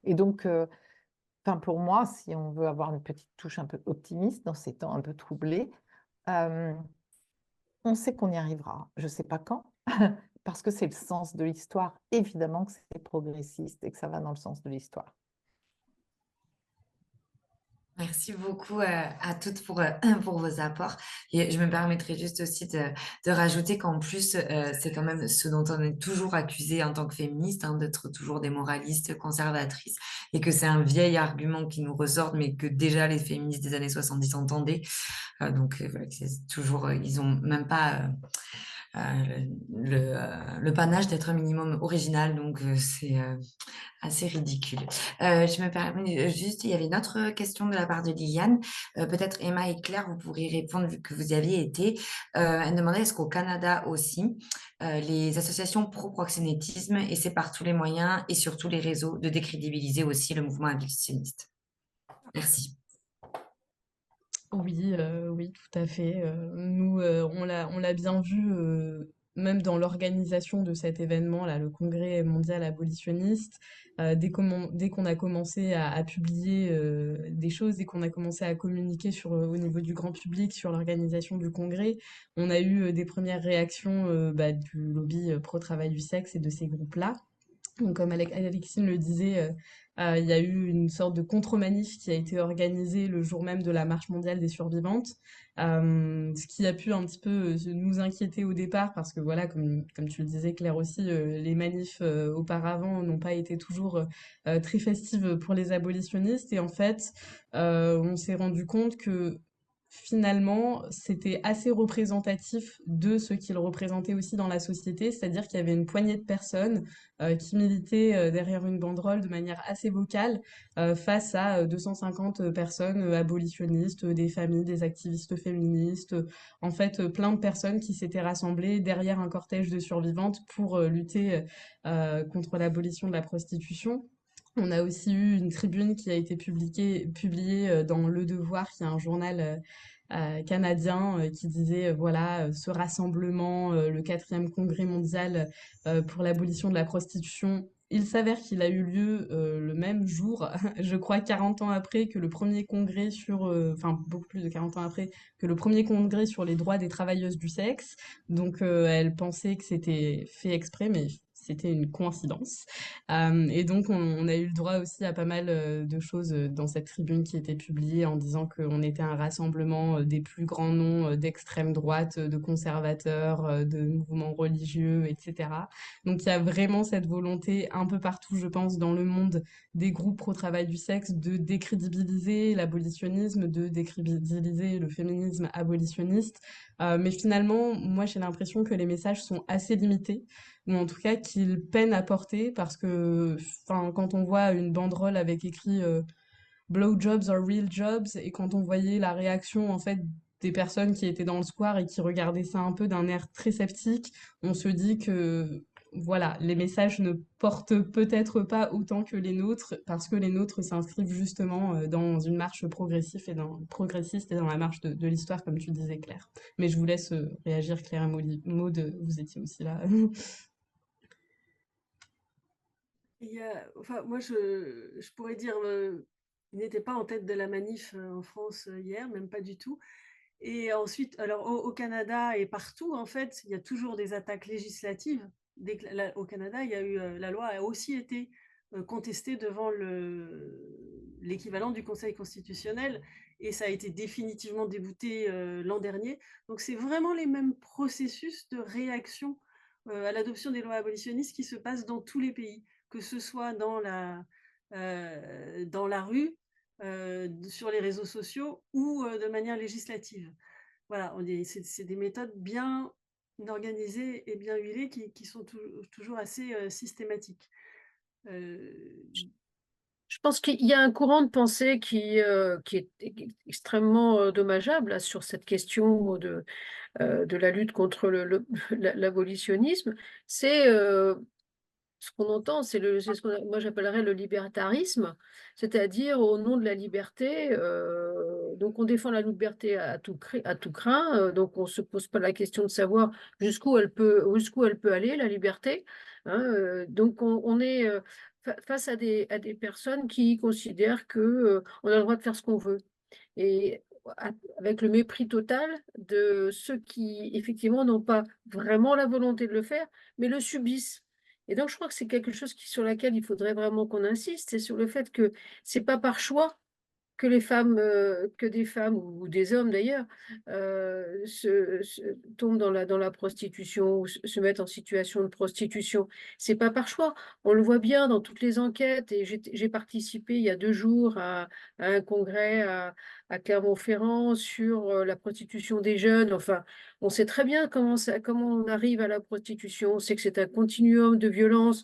Et donc, pour moi, si on veut avoir une petite touche un peu optimiste dans ces temps un peu troublés, on sait qu'on y arrivera. Je ne sais pas quand, parce que c'est le sens de l'histoire. Évidemment que c'est progressiste et que ça va dans le sens de l'histoire. Merci beaucoup à toutes pour vos apports. Et je me permettrai juste aussi de rajouter qu'en plus, c'est quand même ce dont on est toujours accusé en tant que féministe, d'être toujours des moralistes conservatrices, et que c'est un vieil argument qui nous ressort, mais que déjà les féministes des années 70 entendaient. Donc, voilà, c'est toujours, ils n'ont même pas le panache d'être un minimum original, donc c'est assez ridicule. Je me permets juste, il y avait une autre question de la part de Liliane. Peut-être Emma et Claire, vous pourrez répondre vu que vous y aviez été. Elle demandait est-ce qu'au Canada aussi, les associations pro-proxénétisme essaient par tous les moyens et sur tous les réseaux de décrédibiliser aussi le mouvement abolitionniste. Merci. Oui, oui, tout à fait. Nous, on l'a bien vu, même dans l'organisation de cet événement-là, le Congrès mondial abolitionniste. Dès qu'on a commencé à publier des choses, dès qu'on a commencé à communiquer au niveau du grand public sur l'organisation du Congrès, on a eu des premières réactions du lobby pro-travail du sexe et de ces groupes-là. Donc, comme Alexine le disait, il y a eu une sorte de contre-manif qui a été organisée le jour même de la Marche mondiale des survivantes, ce qui a pu un petit peu nous inquiéter au départ parce que voilà, comme tu le disais Claire aussi, les manifs auparavant n'ont pas été toujours très festives pour les abolitionnistes et en fait, on s'est rendu compte que finalement, c'était assez représentatif de ce qu'ils représentaient aussi dans la société, c'est-à-dire qu'il y avait une poignée de personnes qui militaient derrière une banderole de manière assez vocale face à 250 personnes abolitionnistes, des familles, des activistes féministes, en fait plein de personnes qui s'étaient rassemblées derrière un cortège de survivantes pour lutter contre l'abolition de la prostitution. On a aussi eu une tribune qui a été publiée dans Le Devoir, qui est un journal canadien qui disait, voilà, ce rassemblement, le 4e congrès mondial pour l'abolition de la prostitution, il s'avère qu'il a eu lieu le même jour, je crois 40 ans après que le premier congrès sur, enfin beaucoup plus de 40 ans après, que le premier congrès sur les droits des travailleuses du sexe. Donc elle pensait que c'était fait exprès, mais c'était une coïncidence. Et donc on a eu le droit aussi à pas mal de choses dans cette tribune qui était publiée en disant qu'on était un rassemblement des plus grands noms d'extrême droite, de conservateurs, de mouvements religieux, etc. Donc il y a vraiment cette volonté un peu partout, je pense, dans le monde des groupes pro-travail du sexe de décrédibiliser l'abolitionnisme, de décrédibiliser le féminisme abolitionniste. Mais finalement, moi j'ai l'impression que les messages sont assez limités, ou en tout cas qu'ils peinent à porter, parce que quand on voit une banderole avec écrit Blowjobs are real jobs, et quand on voyait la réaction en fait des personnes qui étaient dans le square et qui regardaient ça un peu d'un air très sceptique, on se dit que voilà, les messages ne portent peut-être pas autant que les nôtres, parce que les nôtres s'inscrivent justement dans une marche progressiste et dans la marche de l'histoire, comme tu disais, Claire. Mais je vous laisse réagir, Claire et Maud, vous étiez aussi là. Enfin, moi, je pourrais dire, il n'était pas en tête de la manif en France hier, même pas du tout. Et ensuite, alors au Canada et partout, en fait, il y a toujours des attaques législatives. Au Canada, il y a eu, la loi a aussi été contestée devant l'équivalent du Conseil constitutionnel, et ça a été définitivement débouté l'an dernier. Donc c'est vraiment les mêmes processus de réaction à l'adoption des lois abolitionnistes qui se passent dans tous les pays, que ce soit dans la rue, sur les réseaux sociaux ou de manière législative. Voilà, c'est des méthodes bien organisées et bien huilées qui sont toujours assez systématiques. Je pense qu'il y a un courant de pensée qui est extrêmement dommageable là, sur cette question de la lutte contre l'abolitionnisme. C'est ce qu'on entend, c'est ce que moi j'appellerais le libertarisme, c'est-à-dire au nom de la liberté. Donc on défend la liberté à tout crin, donc on ne se pose pas la question de savoir jusqu'où elle peut aller, la liberté. Hein, donc on est face à des personnes qui considèrent que on a le droit de faire ce qu'on veut. Et avec le mépris total de ceux qui, effectivement, n'ont pas vraiment la volonté de le faire, mais le subissent. Et donc, je crois que c'est quelque chose sur laquelle il faudrait vraiment qu'on insiste, c'est sur le fait que c'est pas par choix que les femmes, que des femmes ou des hommes d'ailleurs, tombent dans la prostitution ou se mettent en situation de prostitution. C'est pas par choix. On le voit bien dans toutes les enquêtes. Et j'ai participé il y a 2 jours à un congrès à Clermont-Ferrand sur la prostitution des jeunes. Enfin, on sait très bien comment on arrive à la prostitution. On sait que c'est un continuum de violence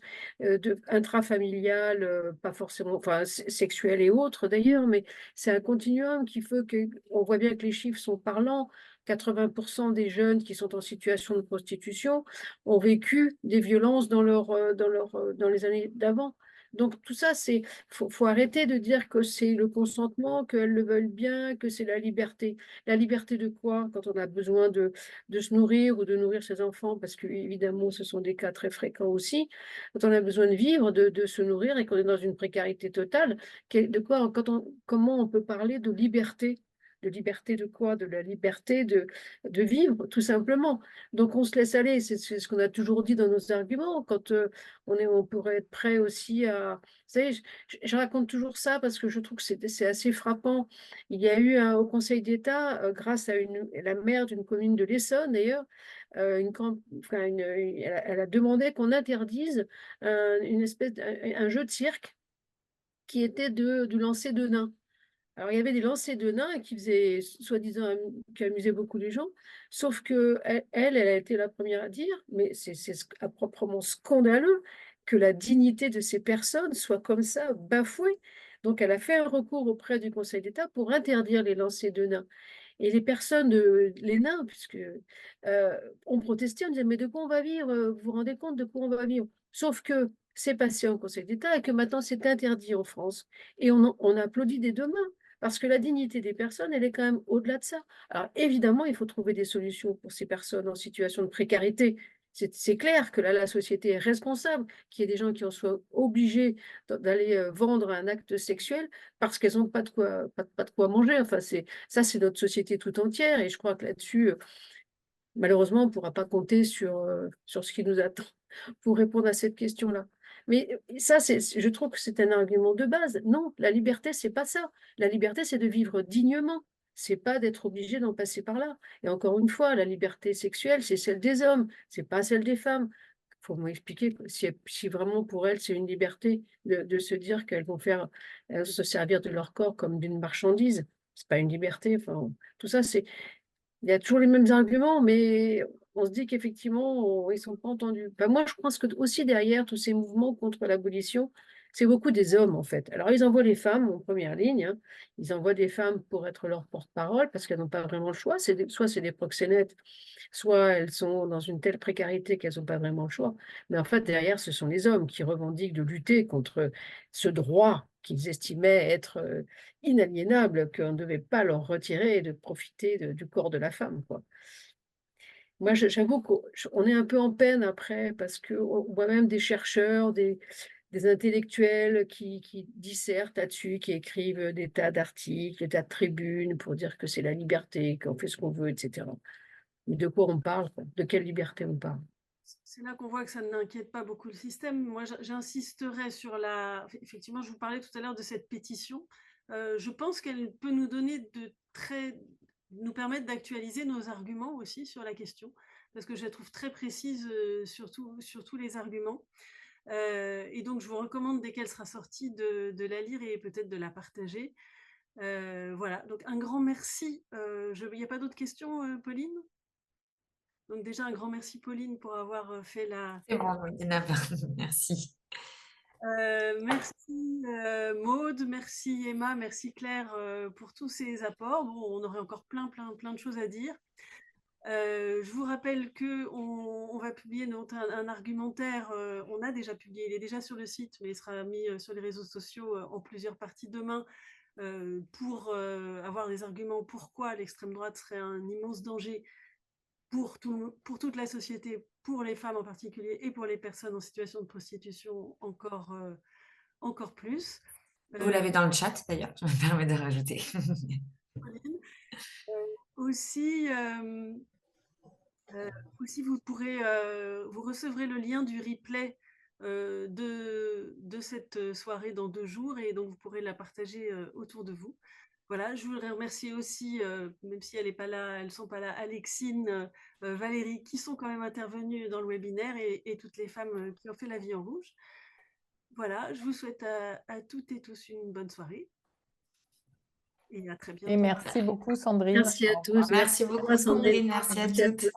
intrafamiliale, pas forcément, enfin, sexuelle et autres d'ailleurs, mais c'est un continuum qui fait qu'on voit bien que les chiffres sont parlants. 80% des jeunes qui sont en situation de prostitution ont vécu des violences dans les années d'avant. Donc tout ça, faut arrêter de dire que c'est le consentement, qu'elles le veulent bien, que c'est la liberté. La liberté de quoi? Quand on a besoin de se nourrir ou de nourrir ses enfants, parce que évidemment, ce sont des cas très fréquents aussi. Quand on a besoin de vivre, de se nourrir et qu'on est dans une précarité totale, comment on peut parler de liberté? De liberté de quoi? De la liberté de vivre, tout simplement. Donc on se laisse aller, c'est ce qu'on a toujours dit dans nos arguments, quand on pourrait être prêt aussi à... Vous savez, je raconte toujours ça parce que je trouve que c'est assez frappant. Il y a eu au Conseil d'État, grâce à la maire d'une commune de l'Essonne d'ailleurs, elle a demandé qu'on interdise un jeu de cirque qui était du lancer de nains. Alors, il y avait des lancers de nains qui faisaient, soi-disant, qui amusaient beaucoup les gens, sauf qu'elle a été la première à dire, mais c'est proprement scandaleux que la dignité de ces personnes soit comme ça bafouée. Donc, elle a fait un recours auprès du Conseil d'État pour interdire les lancers de nains. Et les personnes, les nains, ont protesté, on disait, mais de quoi on va vivre? Vous vous rendez compte de quoi on va vivre? Sauf que c'est passé au Conseil d'État et que maintenant c'est interdit en France. Et on applaudit des deux mains. Parce que la dignité des personnes, elle est quand même au-delà de ça. Alors évidemment, il faut trouver des solutions pour ces personnes en situation de précarité. C'est clair que là, la société est responsable, qu'il y ait des gens qui en soient obligés d'aller vendre un acte sexuel parce qu'elles n'ont pas de quoi manger. Enfin, ça, c'est notre société tout entière. Et je crois que là-dessus, malheureusement, on ne pourra pas compter sur ce qui nous attend pour répondre à cette question-là. Mais ça, je trouve que c'est un argument de base. Non, la liberté, c'est pas ça. La liberté, c'est de vivre dignement. C'est pas d'être obligé d'en passer par là. Et encore une fois, la liberté sexuelle, c'est celle des hommes, c'est pas celle des femmes. Il faut m'expliquer si vraiment pour elles, c'est une liberté de se dire qu'elles vont se servir de leur corps comme d'une marchandise. C'est pas une liberté. Enfin, tout ça, il y a toujours les mêmes arguments, mais on se dit qu'effectivement, ils ne sont pas entendus. Ben, moi, je pense que aussi derrière tous ces mouvements contre l'abolition, c'est beaucoup des hommes, en fait. Alors, ils envoient les femmes en première ligne, hein. Ils envoient des femmes pour être leur porte-parole parce qu'elles n'ont pas vraiment le choix. Soit c'est des proxénètes, soit elles sont dans une telle précarité qu'elles n'ont pas vraiment le choix. Mais en fait, derrière, ce sont les hommes qui revendiquent de lutter contre ce droit qu'ils estimaient être inaliénable, qu'on ne devait pas leur retirer et de profiter du corps de la femme, quoi. Moi, j'avoue qu'on est un peu en peine après parce qu'on voit même des chercheurs, des intellectuels qui dissertent là-dessus, qui écrivent des tas d'articles, des tas de tribunes pour dire que c'est la liberté, qu'on fait ce qu'on veut, etc. Mais de quoi on parle, quoi? De quelle liberté on parle? C'est là qu'on voit que ça n'inquiète pas beaucoup le système. Moi, j'insisterai sur effectivement, je vous parlais tout à l'heure de cette pétition. Je pense qu'elle peut nous donner nous permettre d'actualiser nos arguments aussi sur la question, parce que je la trouve très précise sur tous les arguments. Et donc, je vous recommande, dès qu'elle sera sortie, de la lire et peut-être de la partager. Voilà, donc un grand merci. Il n'y a pas d'autres questions, Pauline? Donc déjà, un grand merci, Pauline, pour avoir fait la... C'est bon, oui, il y en a pas. Merci. Merci Maude, merci Emma, merci Claire pour tous ces apports. Bon, on aurait encore plein de choses à dire. Je vous rappelle qu'on va publier un argumentaire. On a déjà publié, il est déjà sur le site, mais il sera mis sur les réseaux sociaux en plusieurs parties demain pour avoir des arguments pourquoi l'extrême droite serait un immense danger pour toute la société, pour les femmes en particulier et pour les personnes en situation de prostitution encore plus. Vous l'avez dans le chat d'ailleurs, je me permets de rajouter. Aussi, vous recevrez le lien du replay de cette soirée dans 2 jours et donc vous pourrez la partager autour de vous. Voilà, je voudrais remercier aussi, même si elles ne sont pas là, Alexine, Valérie, qui sont quand même intervenues dans le webinaire et toutes les femmes qui ont fait la vie en rouge. Voilà, je vous souhaite à toutes et tous une bonne soirée. Et à très bientôt. Et merci beaucoup, Sandrine. Merci à tous. Merci beaucoup, Sandrine. Merci à toutes.